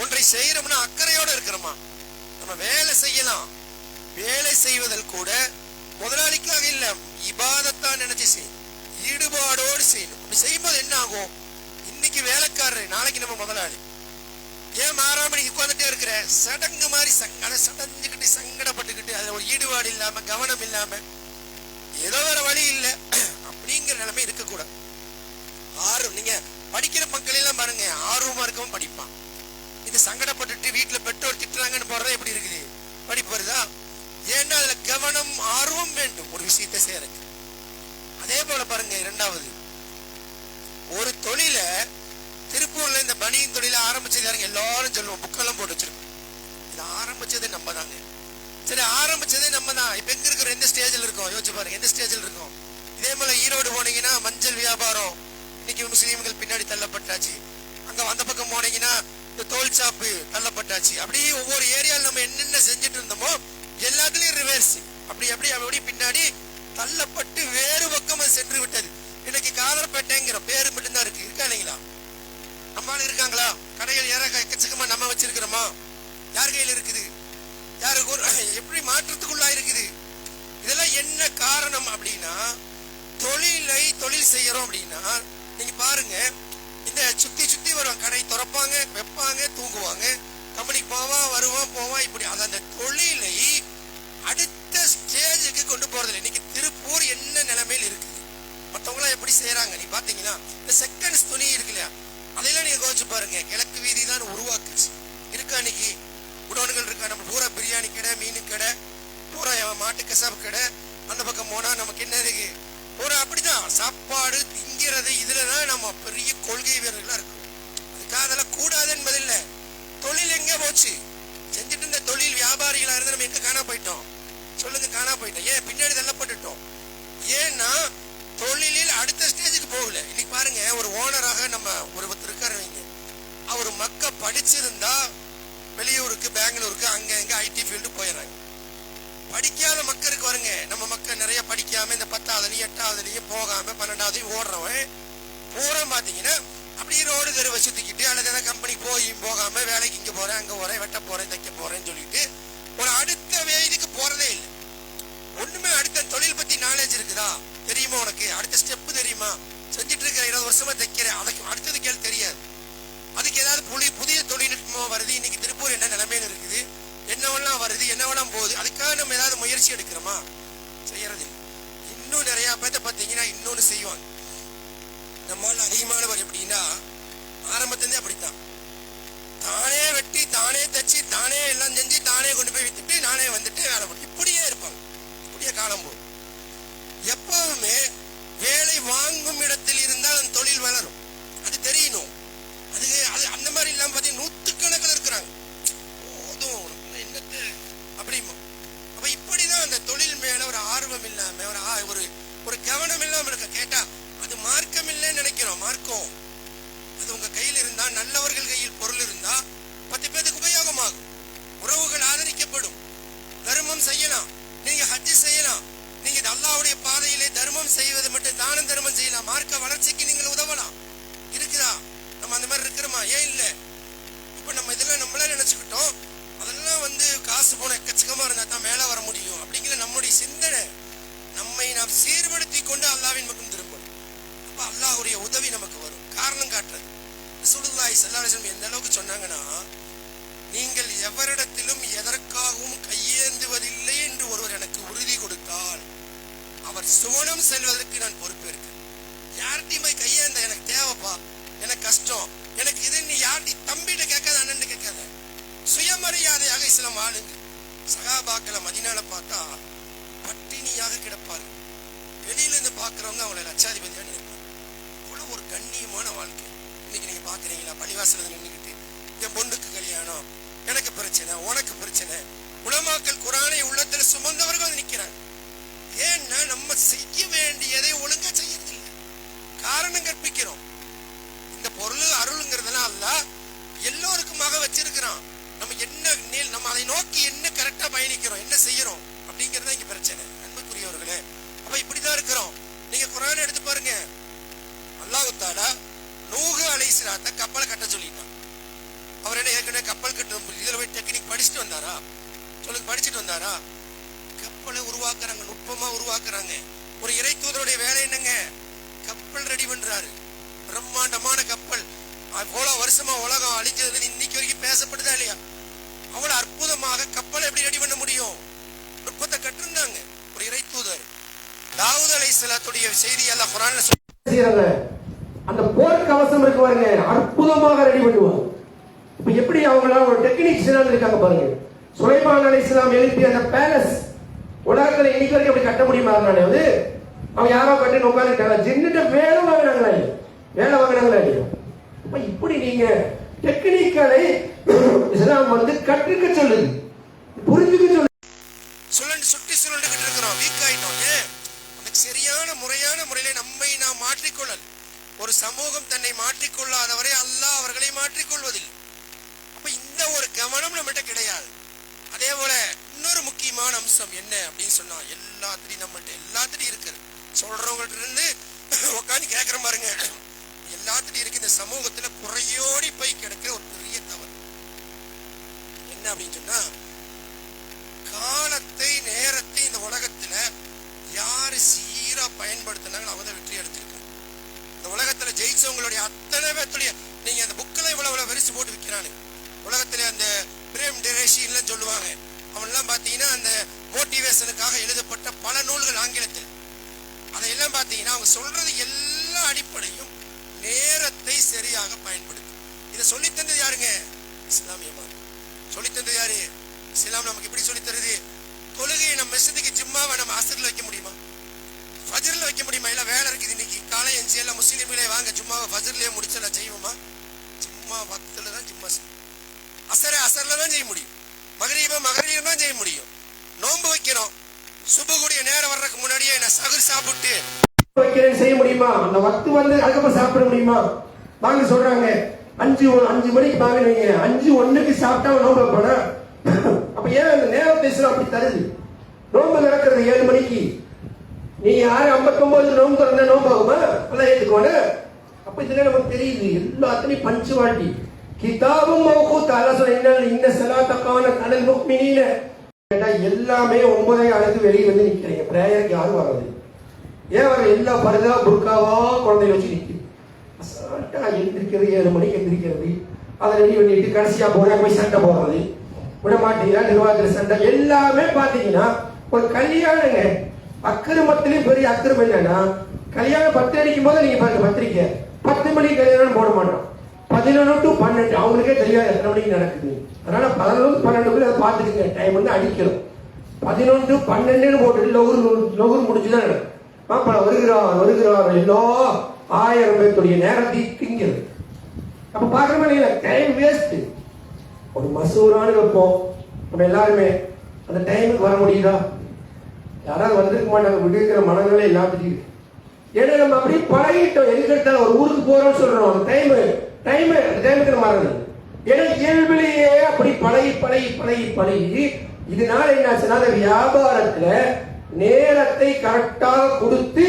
ஒன்றை செய்யறோம்னா அக்கறையோட இருக்கிறோமா? நம்ம வேலை செய்யலாம், வேலை செய்வதில் கூட முதலாளிக்காக இல்ல, இபாதத்தான் நினைச்சு செய்யணும், ஈடுபாடோடு செய்யணும். அப்படி செய்யும்போது என்ன ஆகும்? இன்னைக்கு வேலைக்காரர், நாளைக்கு நம்ம முதலாளி. ஏன் மாறாம நீ உட்காந்துட்டே இருக்கிற? சடங்கு மாதிரி சடஞ்சுக்கிட்டு சங்கடப்பட்டுக்கிட்டு அதுல ஒரு ஈடுபாடு இல்லாம, கவனம் இல்லாம, ஏதோ வேற வழி இல்லை அப்படிங்கிற நிலைமை இருக்கக்கூடாது. நீங்க படிக்கிற மக்கள் எல்லாம் பாருங்க, ஆர்வமா இருக்கவும் படிப்பான். இது சங்கடப்பட்டுட்டு வீட்டுல பெற்றோர் திட்டுறாங்கன்னு போறதா எப்படி இருக்குது? படிப்பு வருதா? ஏன்னா அதுல கவனம், ஆர்வம் வேண்டும் ஒரு விஷயத்தை செய்யறதுக்கு. அதே போல பாருங்க, இரண்டாவது, ஒரு தொழில திருப்பூர்ல இந்த பனியின் தொழில ஆரம்பிச்சது யாருங்க? எல்லாரும் சொல்லுவோம், புக்கெல்லாம் போட்டு வச்சிருக்கோம். இது ஆரம்பிச்சதே நம்ம தாங்க. சரி, ஆரம்பிச்சதே நம்ம தான். இப்ப எங்க இருக்கிற, எந்த ஸ்டேஜில் இருக்கோம் யோசிச்சு பாருங்க, எந்த ஸ்டேஜில் இருக்கோம். இதே போல ஈரோடு போனீங்கன்னா மஞ்சள் வியாபாரம், இன்னைக்கு முஸ்லீம்கள் பின்னாடி தள்ளப்பட்டாச்சு. அங்க அந்த பக்கம் போனீங்கன்னா இந்த தோல் சாப்பு தள்ளப்பட்டாச்சு. அப்படியே ஒவ்வொரு ஏரியாவில் நம்ம என்னென்ன செஞ்சுட்டு இருந்தோமோ எல்லாத்துலயும் ரிவர்ஸ், அப்படி பின்னாடி தள்ளப்பட்டு வேறு பக்கம் சென்று விட்டது. இன்னைக்கு காலர்பேட்டைங்கிற பேரு மட்டும்தான் இருக்கா இல்லைங்களா? நம்மளால இருக்காங்களா? கடைகள் ஏற எக்கச்சக்கமா நம்ம வச்சிருக்கிறோமா? யார் கையில் இருக்குது? யாருக்கு எப்படி மாற்றத்துக்குள்ளா இருக்குது? இதெல்லாம் என்ன காரணம் அப்படின்னா, தொழில் செய்யறோம் அப்படின்னா, நீங்க பாருங்க, இந்த சுத்தி வரும், கடை திறப்பாங்க, வைப்பாங்க, தூங்குவாங்க, கம்பெனிக்கு போவான், வருவான், போவான், இப்படி. அந்த தொழிலை அடுத்த ஸ்டேஜுக்கு கொண்டு போறதில்லை. இன்னைக்கு திருப்பூர் என்ன நிலைமையில் இருக்குது, மற்றவங்களாம் எப்படி செய்யறாங்க நீ பாத்தீங்கன்னா, இந்த செகண்ட்ஸ் துணி இருக்கு இல்லையா, அதையெல்லாம் நீங்க கோச்சு பாருங்க. கிழக்கு வீதி தான் உருவாக்குச்சு. இருக்கா இன்னைக்கு? குடோன்கள் இருக்கா? நம்ம பூரா பிரியாணி கடை, மீன் கடை, பூரா மாட்டு கசாப்பு கடை. அந்த பக்கம் போனா நமக்கு என்ன இருக்கு? ஒரு அப்படிதான் சாப்பாடு திங்கிறது. இதுலதான் நம்ம பெரிய கொள்கை வீரர்களா இருக்கும். அதுக்காக அதெல்லாம் கூடாது என்பது இல்லை. தொழில் எங்க போச்சு? செஞ்சுட்டு இருந்த தொழில் வியாபாரிகளா இருந்து நம்ம எங்க காணா போயிட்டோம்? சொல்லுங்க, காணா போயிட்டோம். ஏன்? பின்னாடி தள்ளப்பட்டுட்டோம். ஏன்னா தொழிலில் அடுத்த ஸ்டேஜுக்கு போகல. இன்னைக்கு பாருங்க, ஒரு ஓனராக நம்ம ஒருத்தர் இருக்காரு, அவர் படிச்சிருந்தா வெளியூருக்கு, பெங்களூருக்கு, அங்க எங்க ஐடி ஃபீல்டு போயிடுறாங்க. படிக்காத மக்களுக்கு வருங்க, நம்ம மக்கள் நிறைய படிக்காம இந்த 10ஆவதுலயும் 8ஆவதுலயும் போகாம 12ஆவதையும் ஓடுறவன் பூரா பாத்தீங்கன்னா அப்படியே ரோடு தெருவை சுத்திக்கிட்டு, அல்லது ஏதாவது கம்பெனிக்கு போகாம வேலைக்கு இங்க போறேன், அங்க போறேன், வெட்ட போறேன், தைக்க போறேன்னு சொல்லிட்டு ஒரு அடுத்த வேலைக்கு போறதே இல்லை. ஒண்ணுமே அடுத்த தொழில் பத்தி நாலேஜ் இருக்குதா? தெரியுமா உனக்கு? அடுத்த ஸ்டெப் தெரியுமா? செஞ்சுட்டு இருக்கிற 20 வருஷமா தைக்கிறேன், அதுக்கு அடுத்தது கேள்வி தெரியாது. அதுக்கு ஏதாவது புதிய தொழில்நுட்பமா வருது. இன்னைக்கு திருப்பூர் என்ன நிலைமையில இருக்குது, என்னவெல்லாம் வருது, என்னவெல்லாம் போகுது, அதுக்காக நம்ம ஏதாவது முயற்சி எடுக்கிறோமா? செய்யறது இல்லை. இன்னும் நிறைய பேர்த்த பார்த்தீங்கன்னா இன்னொன்னு செய்வாங்க. நம்மளால அதிகமானவர் எப்படின்னா, ஆரம்பத்திலே அப்படித்தான், தானே வெட்டி, தானே தச்சு, தானே எல்லாம் செஞ்சு, தானே கொண்டு போய் வித்துட்டு, நானே வந்துட்டு வேலை பண்ணி இப்படியே இருப்பாங்க. இப்படியே காலம் போகும். எப்பவுமே வேலை வாங்கும் இடத்தில் இருந்தால் அந்த தொழில் வளரும், அது தெரியணும். அது அந்த மாதிரி இல்லாம பார்த்தீங்கன்னா நூற்றுக்கணக்கில் இருக்கிறாங்க. போதும் என்னத்து அப்படிமா. அப்ப இப்படிதான் அந்த தொழில் மேல ஒரு ஆர்வம் இல்லாம ஒரு ஒரு கவனம் இல்லாம இருக்க. கேட்டா அது மார்க்கம் இல்லைன்னு நினைக்கிறோம். மார்க்கம் அது உங்க கையில் இருந்தா, நல்லவர்கள் கையில் பொருள் இருந்தா 10 பேருக்கு உபயோகமாகும். உறவுகள் ஆதரிக்கப்படும். தர்மம் செய்யலாம், நீங்க ஹஜ் செய்யலாம், நீங்க அல்லாஹ்வுடைய பாதையிலே தர்மம் செய்வது மட்டும், தானம் தர்மம் செய்யலாம், மார்க்க வளர்ச்சிக்கு நீங்கள் உதவலாம். இருக்குதா? நம்ம அந்த மாதிரி இருக்கிறோமா? ஏன் இல்லை? இப்ப நம்ம இதெல்லாம் நம்மளே நினைச்சுக்கிட்டோம், அதெல்லாம் காசு போன எக்கச்சக்கமா இருந்தா தான் மேல வர முடியும் அப்படிங்கிற நம்முடைய சிந்தனை. நம்மை நாம் சீர்படுத்தி கொண்டு அல்லாஹ்வின் பக்கம் திரும்பணும். அப்ப அல்லாஹ்வுடைய உதவி நமக்கு வரும். காரணம் காட்டுறது ரசூலுல்லாஹி ஸல்லல்லாஹு அலைஹி வஸல்லம் எந்த அளவுக்கு சொன்னாங்கன்னா, நீங்கள் எவரிடத்திலும் எதற்காகவும் கையேந்துவதில்லை என்று ஒருவர் எனக்கு உறுதி கொடுத்தால் அவர் சுவனம் செல்வதற்கு நான் பொறுப்பேற்கிறேன். யார்கிட்டையும் போய் கையேந்த எனக்கு தேவைப்பா, எனக்கு கஷ்டம், எனக்கு இது, நீ யார்கிட்ட தம்பிட்ட கேட்காத, அண்ணன் கேட்காத. சுயமரியாதையாக இஸ்லாம் ஆளுங்க. சகாபாக்களை மதீனால பார்த்தா பட்டினியாக கிடப்பாரு. வெளியில இருந்து பாக்குறவங்க அவங்களை லட்சாதிபதியா நினைப்பாங்க. அவ்வளவு ஒரு கண்ணியமான வாழ்க்கை. இன்னைக்கு நீங்க பாக்குறீங்களா? பள்ளிவாசல நின்றுக்கிட்டு என் பொண்ணுக்கு கல்யாணம், எனக்கு பிரச்சனை, உனக்கு பிரச்சனை. உலமாக்கள் குர்ஆனை உள்ளத்துல சுமந்தவர்கள் வந்து நிக்கிறாங்க. ஏன்னா நம்ம செய்ய வேண்டியதை ஒழுங்கா செய்யறது இல்லை, காரணம் கற்பிக்கிறோம். இந்த பொருள் அருளுங்கிறதுலாம் அல்லாஹ் எல்லோருக்குமாக வச்சிருக்கிறான். நம்ம என்ன, நம்ம அதை நோக்கி என்ன கரெக்டா பயணிக்கிறோம், என்ன செய்யறோம் அப்படிங்கறத இங்க பிரச்சனை. அன்புக்குரியவர்களே, அப்ப இப்படிதான் இருக்கிறோம். நீங்க குர்ஆனை எடுத்து பாருங்க. அல்லாஹ் தஆலா நூஹ் அலைஹிஸ்ஸலாத்தை கப்பலை கட்ட சொல்லிட்டான். அவர் என்ன ஏற்கனவே கப்பல் கட்டும் இதுல போய் டெக்னிக் படிச்சுட்டு வந்தாரா? சொல்லுங்க, படிச்சுட்டு வந்தாரா? கப்பலை உருவாக்குறாங்க, நுட்பமா உருவாக்குறாங்க. ஒரு இறை தூதருடைய வேலை என்னங்க? கப்பல் ரெடி பண்றாரு. பிரம்மாண்டமான கப்பல். அவ்வளவு வருஷமா உலகம் அழிஞ்சது இன்னைக்கு வரைக்கும் பேசப்படுதா இல்லையா? அவ்வளவு அற்புதமாக கப்பலை எப்படி ரெடி பண்ண முடியும்? நுட்பத்தை கட்டிருந்தாங்க ஒரு இறை தூதர். தாவூத் அலைஹிஸ்ஸலாத்துடைய செய்தி எல்லாம் குர்ஆன்ல சொல்றாங்க. அந்த போர் கவசம் இருக்கு பாருங்க, அற்புதமாக ரெடி பண்ணுவாங்க. இப்ப எப்படி அவங்கள ஒரு டெக்னிக்ஸ் இருக்காங்க பாருங்க. சுலைமான் அலைஹிஸ்ஸலாம் எழுப்பிய அந்த பேலஸ் உலகத்துல இன்னைக்கு வரைக்கும் அப்படி கட்ட முடியுமா? அவன் யாரோ கட்டி உட்காந்துட்டாங்க. ஜின்னுட்ட வேலை வாங்கினாங்களா? வேலை வாங்கினாங்களா இல்லையா? இப்படி நீங்க டெக்னிக்கலை இஸ்லாம் கற்றுக்க சொல்லுது, புரிஞ்சுக்க சொல்லுது. சுட்டி சுழண்டுகிட்டு இருக்கிறோம், வீக் ஆயிட்டோம். அந்த சரியான முறையான முறையில நம்மை நாம் மாற்றிக்கொள்ளல். ஒரு சமூகம் தன்னை மாற்றிக்கொள்ளாதவரை அல்லாஹ் அவர்களை மாற்றிக்கொள்வதில்லை. அப்ப இந்த ஒரு கவனம் நம்மகிட்ட கிடையாது. அதே போல இன்னொரு முக்கியமான அம்சம் என்ன அப்படின்னு சொன்னா, எல்லாத்திலையும் நம்மகிட்ட எல்லாத்திலையும் இருக்குது. சொல்றவங்கள்ட்ட இருந்து உட்காந்து கேட்கிற பாருங்க, எல்லாத்திலையும் இருக்கு. இந்த சமூகத்துல குறையோடி போய் கிடக்கிற ஒரு பெரிய தவறு என்ன அப்படின்னு சொன்னா, காலத்தை நேரத்தை இந்த உலகத்துல யாரு சீரா பயன்படுத்தினாங்களோ அவங்க வெற்றி அடைஞ்சிருக்காங்க. இந்த உலகத்துல ஜெயிச்சவங்களுடைய அத்தனை பேர்த்துடைய, நீங்க அந்த புக்கில் இவ்வளவு வெறிச்சு போட்டு விற்கிறானு. உலகத்துல அந்த பிரேம் டிரேஷின்லாம் சொல்லுவாங்க. அவன்லாம் பாத்தீங்கன்னா அந்த மோட்டிவேஷனுக்காக எழுதப்பட்ட பல நூல்கள் ஆங்கிலத்தில். அதையெல்லாம் பாத்தீங்கன்னா அவங்க சொல்றது எல்லா அடிப்படையும் நேரத்தை சரியாக பயன்படுத்தும். இதை சொல்லித்தந்தது யாருங்க? இஸ்லாமியமா சொல்லித்தந்தது யாரு? இஸ்லாம் நமக்கு எப்படி சொல்லி தருது? தொழுகையை நம்ம மெசத்துக்கு ஜிம்மாவை நம்ம அசர்ல வைக்க முடியுமா? ஃபஜ்ர்ல வைக்க முடியுமா? இல்ல வேலை இருக்குது இன்னைக்கு காலை எஞ்சி எல்லாம் முஸ்லீம்களே வாங்க ஜும்மாவை ஃபஜ்ர்லயே முடிச்சலாம் செய்வோமா? ஜும்மா வக்துல தான் ஜும்மா செய்யும். அசர்ல தான் செய்ய முடியும். மகரீப தான் செய்ய முடியும். நோன்பு வைக்கிறோம், சுபகுடைய நேரம் வர்றதுக்கு முன்னாடியே நான் சகர் சாப்பிட்டு வைக்கிறேன் செய்ய முடியுமா? அந்த வக்து அதுக்கப்புறம் சாப்பிட முடியுமா? வாங்க சொல்றாங்க 5 மணிக்கு வாங்க, நீங்க 5:01 சாப்பிட்டா நோன்பு வைப்பானா? அப்ப ஏன் அந்த நேரத்தை அப்படி தருது? நோன்பு நடக்கிறது 7 மணிக்கு, நீ 6:59 நோன்பு திறந்த நோன்பு ஆகுமா? அதான் ஏத்துக்கோன. அப்ப இதுல நமக்கு தெரியுது எல்லாத்துலயும் பஞ்சுவாலிட்டி. கிதாபும் மௌகூத். அல்லாஹ் சொல்றான், இன்ன ஸலாத்த கானத் அலல் முஃமினீன. எல்லாமே 9:30 வெளியே வந்து நிக்கிறீங்க. பிரேயருக்கு யாரும் வர்றது ஏன் வர? எல்லா பர்தா புர்காவா குழந்தைய வச்சு நிற்குது. எந்திரிக்கிறது 7 மணிக்கு எந்திரிக்கிறது, அதை ரெடி பண்ணிட்டு கடைசியா போய் சண்டை போடுறது, விட மாட்டீங்களா நிர்வாகத்தில் சண்டை. எல்லாமே பாத்தீங்கன்னா ஒரு கல்யாணங்க அக்கிரமத்திலையும் பெரிய அக்கிரமம் என்னன்னா, கல்யாணம் 10 அடிக்கும் போது நீங்க பாருங்க பத்திரிக்கை 10 மணிக்கு கல்யாணம் போட மாட்டோம். 11 to 12 அவங்களுக்கே தெரியாது எத்தனை மணிக்கு நடக்குது. அதனால 11 to 12 அதை பார்த்துக்குங்க. டைம் அடிக்கிறோம். 11 to 12 போட்டு லோகூர் முடிச்சுதான் நடக்கும். மாப்பிள்ள வருகிறார் எல்லா 1000 பேருடைய நேரத்தை திங்கிறது. அப்ப பாக்குறோமா இல்ல, டைம் வேஸ்ட். ஒரு மசூரானு வைப்போம், நம்ம எல்லாருமே அந்த டைமுக்கு வர முடியுதா? யாராவது வந்திருக்க மாட்டாங்க, விடுக்கிற மனநிலை எல்லாத்துக்கும். ஏன்னா நம்ம அப்படியே பழகிட்டோம். எதுக்கிட்ட ஒரு ஊருக்கு போறோம்னு சொல்றோம், அந்த டைமுக்கு நம்ம மறந்து. ஏன்னா இயல்பிலேயே அப்படி பழகி இதனால என்னாச்சுன்னா அந்த வியாபாரத்துல நேரத்தை கரெக்டாக கொடுத்து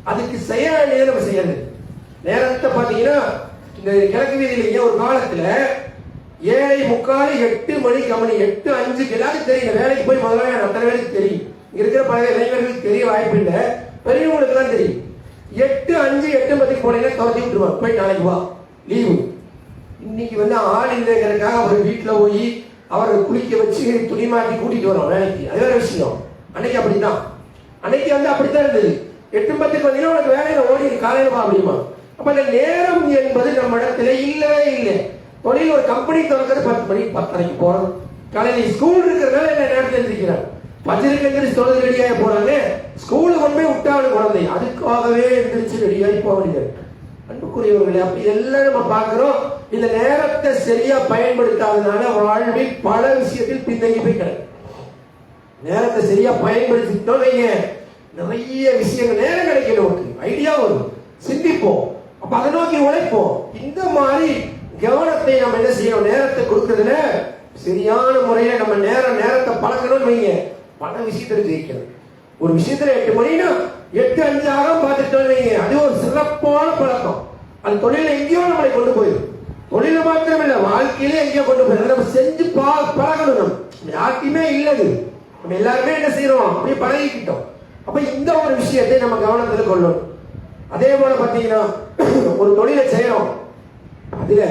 அதுக்கு செய்ய வேண்டியதை நம்ம செய்யறது. நேரத்தை பாத்தீங்கன்னா இந்த கிழக்கு வீதியிலேயே ஒரு காலத்துல 7:45 8 மணிக்கு 8:05 எல்லாரும் தெரியும். வேலைக்கு போய் முதல்ல அத்தனை வேலைக்கு தெரியும். இங்க இருக்கிற பழைய இளைஞர்களுக்கு தெரிய வாய்ப்பு இல்லை, பெரியவங்களுக்கு தான் தெரியும். 8:05 8:10 போனீங்கன்னா துரத்தி விட்டுருவாங்க, போய் நாளைக்கு வா லீவு. இன்னைக்கு ஆள் இல்லைங்கிறதுக்காக அவர் வீட்டுல போய் அவரை குளிக்க வச்சு துணி மாட்டி கூட்டிட்டு வரோம் வேலைக்கு. அது வேற விஷயம். அன்னைக்கு அப்படித்தான், அன்னைக்கு அப்படித்தான் இருந்தது. 8:10 வந்தீங்கன்னா உனக்கு வேலையில ஓடி காலையில வா அப்படிமா. அப்ப அந்த நேரம் என்பது நம்ம இடத்துல இல்லவே இல்லை. தொழில் ஒரு கம்பெனி திறக்கிறது 10 மணிக்கு 10:30 போறோம். காலையில ஸ்கூல் இருக்கிறதுனால என்ன நேரத்தில் எழுந்திருக்கிறார், பஜருக்கு எந்திரிச்சு தொழுது ரெடியாக போறாங்க. ஸ்கூலுக்கு கொண்டு போய் விட்டாலும் குழந்தை அதுக்காகவே எந்திரிச்சு ரெடியாகி போக முடியாது. அன்புக்குரியவர்களே, அப்படி எல்லாம் நம்ம பார்க்கிறோம். இந்த நேரத்தை சரியா பயன்படுத்தாதனால வாழ்வில் பல விஷயத்தில் பின்னங்கி போய் கிடக்கு. நேரத்தை சரியா பயன்படுத்திட்டோம் வைங்க, நிறைய விஷயங்கள் நேரம் கிடைக்கணும், ஐடியா வரும், சிந்திப்போம், அப்ப அதை நோக்கி உழைப்போம். இந்த மாதிரி கவனத்தை நம்ம என்ன செய்யணும், நேரத்தை கொடுக்கறதுல சரியான முறையில நம்ம நேரத்தை பழக்கணும்னு வைங்க, பல விஷயத்துல ஜெயிக்கணும். ஒரு விஷயத்துல 8 மணினா 8:05 பார்த்துட்டோம் வைங்க, அது ஒரு சிறப்பான பழக்கம். அது தொழில எங்கேயோ நம்மளை கொண்டு போயிடும். தொழில மாத்திரம் இல்ல, வாழ்க்கையிலே எங்கேயோ கொண்டு போயிடும். நம்ம செஞ்சு பழகணும். நம்ம யாருக்குமே இல்லது, நம்ம எல்லாருமே என்ன செய்யறோம், அப்படியே பழகிக்கிட்டோம். அப்ப இந்த ஒரு விஷயத்தை நம்ம கவனத்தில் கொள்ளணும். அதே போல பாத்தீங்கன்னா ஒரு தொழிலை செய்யறோம், அதுல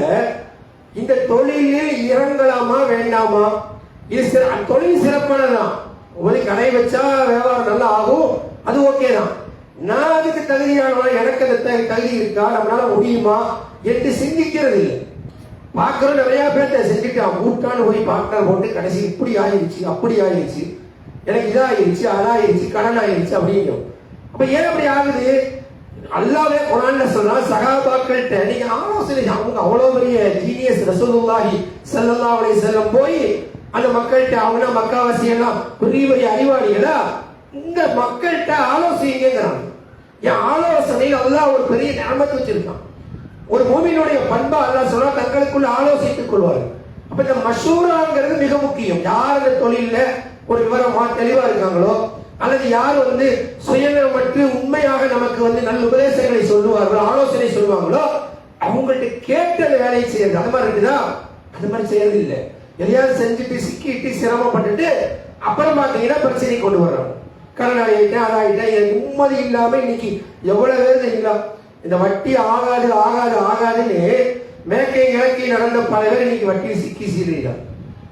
இந்த தொழிலில் இறங்கலாமா வேண்டாமா? இது தொழில் சிறப்பானதான். உங்களுக்கு கடை வச்சா வியாபாரம் நல்லா ஆகும், அது ஓகே தான். நான் அதுக்கு தகுதியானவா, எனக்கு அந்த தகுதி இருக்கா, நம்மளால முடியுமா என்று சிந்திக்கிறது இல்லை. பார்க்கிறோம் நிறைய பேர்த்த செஞ்சுட்டு கூட்டான்னு போய் பார்ட்னர் போட்டு கடைசி இப்படி ஆயிடுச்சு அப்படி ஆயிடுச்சு, எனக்கு இதாயிருச்சு அதாயிருச்சு கடன் ஆயிடுச்சு அப்படிங்கும். அப்ப ஏன் அப்படி ஆகுது? அல்லாஹ்வே குர்ஆன்ல சொல்றான், சஹாபாக்கள்கிட்ட நீங்க ஆலோசனை, அவங்க அவ்வளவு பெரிய ஜீனியஸ் ரசூலுல்லாஹி ஸல்லல்லாஹு அலைஹி வஸல்லம் போய் அந்த மக்கள்கிட்ட, அவங்க மக்காவாசி எல்லாம் பெரிய பெரிய அறிவாளிகளா, இந்த மக்கள்கிட்ட ஆலோசனைங்கிறாங்க. என் ஆலோசனை அல்லாஹ் ஒரு பெரிய நியமத் வச்சிருக்கான். ஒரு மூமினுடைய பண்பா அல்லாஹ் சொல்றா, தங்களுக்குள்ள ஆலோசித்துக் கொள்வார்கள். அப்ப இந்த மஷூராங்கிறது மிக முக்கியம். யார் இந்த தொழில ஒரு விவரமா தெளிவா இருக்காங்களோ, அல்லது யார் சுயநலமற்று உண்மையாக நமக்கு நல்ல உபதேசங்களை சொல்லுவார்களோ, ஆலோசனை சொல்லுவாங்களோ, அவங்கள்ட்ட கேட்டு அந்த வேலையை செய்யறது. அது மாதிரி இருக்குதா? அது மாதிரி செய்யறது இல்லை. எதையாவது செஞ்சுட்டு சிக்கிட்டு சிரமப்பட்டுட்டு அப்புறம் பார்த்தீங்கன்னா பிரச்சனை கொண்டு வர்றாங்க. கடன் ஆகிட்டேன் அதாகிட்டேன், எனக்கு நிம்மதி இல்லாம இன்னைக்கு எவ்வளவு பேர் தெரியுங்களா, இந்த வட்டி ஆகாது ஆகாது ஆகாதுன்னு மேற்கை இலக்கை நடந்த பல பேர் இன்னைக்கு வட்டி சிக்கி சீர்கிறார்.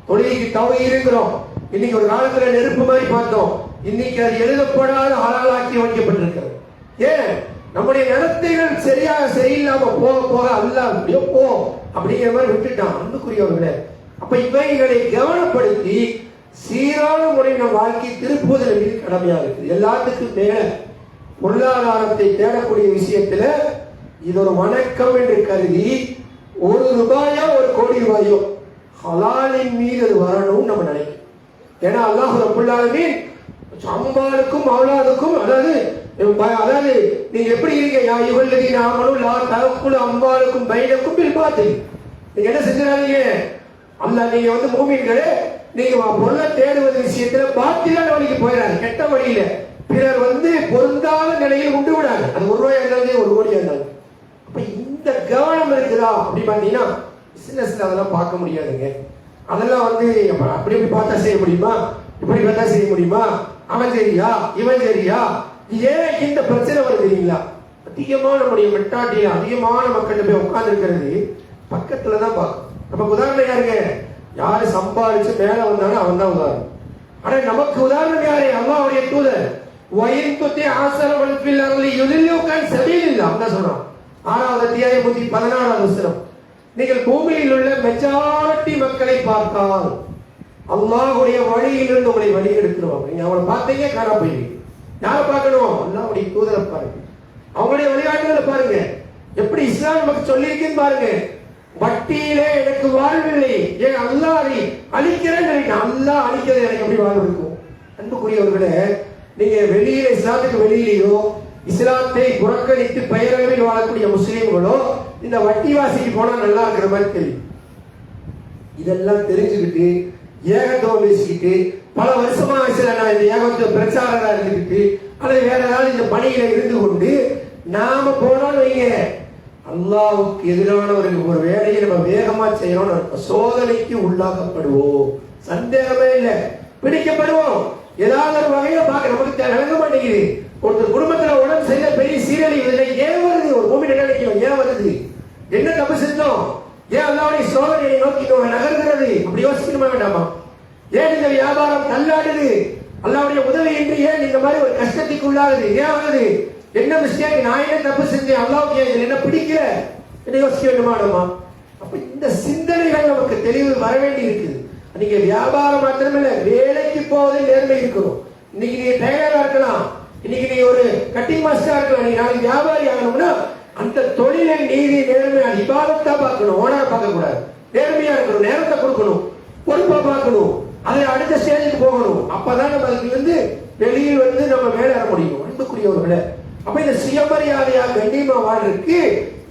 தொழிலுக்கு தவறு இருக்கிறோம். இன்னைக்கு ஒரு காலத்துல நெருப்பு மாதிரி பார்த்தோம், இன்னைக்கு அது எழுதப்படாத ஹலாலாக்கி வைக்கப்பட்டிருக்கிறது. ஏன்? நம்முடைய நடத்தைகள் சரியில்லாம போக போக அல்லாஹ் போ அப்படிங்கிற மாதிரி விட்டுட்டான். அன்புக்குரியவர்களே, அப்ப இவைகளை கவனப்படுத்தி சீரான முறையில் நம் வாழ்க்கை திருப்புவதில் மிக கடமையா இருக்குது. எல்லாத்துக்கும் மேல பொருளாதாரத்தை தேடக்கூடிய விஷயத்துல இது ஒரு வணக்கம் என்று கருதி ₹1 1 கோடி ஹலாலின் மீது அது வரணும் நம்ம நினைக்கிறோம். ஏன்னா அல்லாஹ் ரப்பல் ஆலமீன் அம்பாளுக்கும் அவுலாதுக்கும், அதாவது நீங்க எப்படி இருக்கீங்க, யா அய்யுஹல்லதீன ஆமனூ லா தஅக்குலு அம்வாலக்கும் பைனக்கும் பில் பாத்தில். நீங்க என்ன செஞ்சாதீங்க, அல்லாஹ் நீங்க மூமின்களே, நீங்க பொருளை தேடுவது விஷயத்துல பாத்திலான வழிக்கு போயிடாது, கெட்ட வழியில பிறர் பொருந்தாத நிலையில் உண்டு விடாது. அது ₹1 இருந்தாலும் ₹1 கோடி இருந்தாலும். அப்ப இந்த கவனம் இருக்குதா அப்படி பாத்தீங்கன்னா பிசினஸ்ல அதெல்லாம் பார்க்க முடியாதுங்க. அதெல்லாம் அப்படி பார்த்தா செய்ய முடியுமா, இப்படி பார்த்தா செய்ய முடியுமா, அவன் சரியா இவன் சரியா, ஏன் இந்த பிரச்சனை வருது தெரியுங்களா? அதிகமா நம்முடைய மெட்டாட்டியில அதிகமான மக்கள் போய் உட்கார்ந்து இருக்கிறது பக்கத்துலதான் பார்க்கும். நமக்கு உதாரணம் யாருங்க, யாரு சம்பாதிச்சு மேல வந்தாலும் அவன் தான் உதாரணம். ஆனா நமக்கு உதாரணம் யாரு? அல்லாஹ்வுடைய தூதர். வயன்துதி ஆசரவல் ஃபில் அர்லி யுதில்லுகன் சபீலில்லாஹ் அல்லாஹ் சொல்றான். 6வது அத்தியாயம் 116வது வசனம். நீங்கள் பூமியில் உள்ள மெஜாரிட்டி மக்களை பார்த்தால் அல்லாஹ்வுடைய வழியிலிருந்து உங்களை வழி எடுத்துருவாங்க. நீங்க அவங்களை பார்த்தீங்க காண போயிருவீங்க. யாரை பார்க்கணும்? அல்லாஹ்வுடைய தூதரை பாருங்க, அவங்களுடைய வழிகாட்டுதலை பாருங்க, எப்படி இஸ்லாம் நமக்கு சொல்லி இருக்குன்னு பாருங்க. வட்டியிலே எனக்கு வாழ்வில்லை, ஏன் அல்லாஹ் அதை அழிக்கிறேன்னு நினைக்கிறேன். அல்லாஹ் அழிக்கிறது எனக்கு எப்படி வாழ்வு இருக்கும்? அன்புக்குரியவர்களே, நீங்க வெளியில இஸ்லாத்துக்கு வெளியிலேயோ இஸ்லாத்தை புறக்கணித்து பெயரளவில் வாழக்கூடிய முஸ்லீம்களோ இந்த வட்டிவாசிக்கு போனா நல்லா இருக்கிற மாதிரி தெரியும். இதெல்லாம் தெரிஞ்சுக்கிட்டு ஏகத்துவம் பேசிக்கிட்டு பல வருஷமா நான் இந்த ஏகத்துவ பிரச்சாரரா இருந்துக்கிட்டு அல்லது வேற ஏதாவது இந்த பணியில இருந்து கொண்டு நாம போனோம்னு வைங்க, அல்லாஹ்வுக்கு எதிரான ஒரு வேலையை நம்ம வேகமா செய்யறோம், சோதனைக்கு உள்ளாக்கப்படுவோம். சந்தேகமே இல்லை, பிடிக்கப்படுவோம். ஏதாவது ஒரு வகையில பார்க்க நமக்கு விளங்க மாட்டேங்குது. ஒருத்தர் குடும்பத்துல உடம்பு செய்த பெரிய சீரழிவு ஏன் வருது? ஒரு பூமி நிலைக்கும் ஏன் வருது? என்ன தப்பு செஞ்சோம்? ஏன் அல்லாஹ்வுடைய சோதனையை நோக்கி நகர்கிறது? அப்படி யோசிக்கணுமா வேண்டாமா? ஏன் இந்த வியாபாரம் தள்ளாடுது? அல்லாஹ்வுடைய உதவியின்றி ஏன் இந்த மாதிரி ஒரு கஷ்டத்துக்கு உள்ளாகுது? ஏன் ஆகுது? என்ன மிஸ்டேக்? நான் என்ன தப்பு செஞ்சேன்? அல்லாஹ்வுக்கு இதுல என்ன பிடிக்கல? என்ன யோசிக்க வேண்டுமா வேண்டாமா? அப்ப இந்த சிந்தனைகள் நமக்கு தெளிவு வர வேண்டி இருக்குது. நீங்க வியாபாரம் மாத்திரமில்ல, வேலைக்கு போவதில் நேர்மை இருக்கணும். இன்னைக்கு நீங்க டெய்லரா இருக்கலாம், இன்னைக்கு நீ ஒரு கட்டிங் மாஸ்டரா இருக்கலாம், நீங்க நாளைக்கு வியாபாரி ஆகணும்னா அந்த தொழிலை நீதி நேர்மை இபாதத்தா பார்க்கணும், ஓனரா பார்க்க கூடாது. நேர்மையா இருக்கணும், நேரத்தை கொடுக்கணும், பொறுப்பா பார்க்கணும், அதை அடுத்த ஸ்டேஜுக்கு போகணும். அப்பதான் நம்ம அதுல இருந்து வெளியில் வந்து நம்ம மேல ஏற முடியும். அன்புக்குரியவர்களே, அப்ப இந்த சுயமரியாதையா கண்ணியமா வாழ்றதுக்கு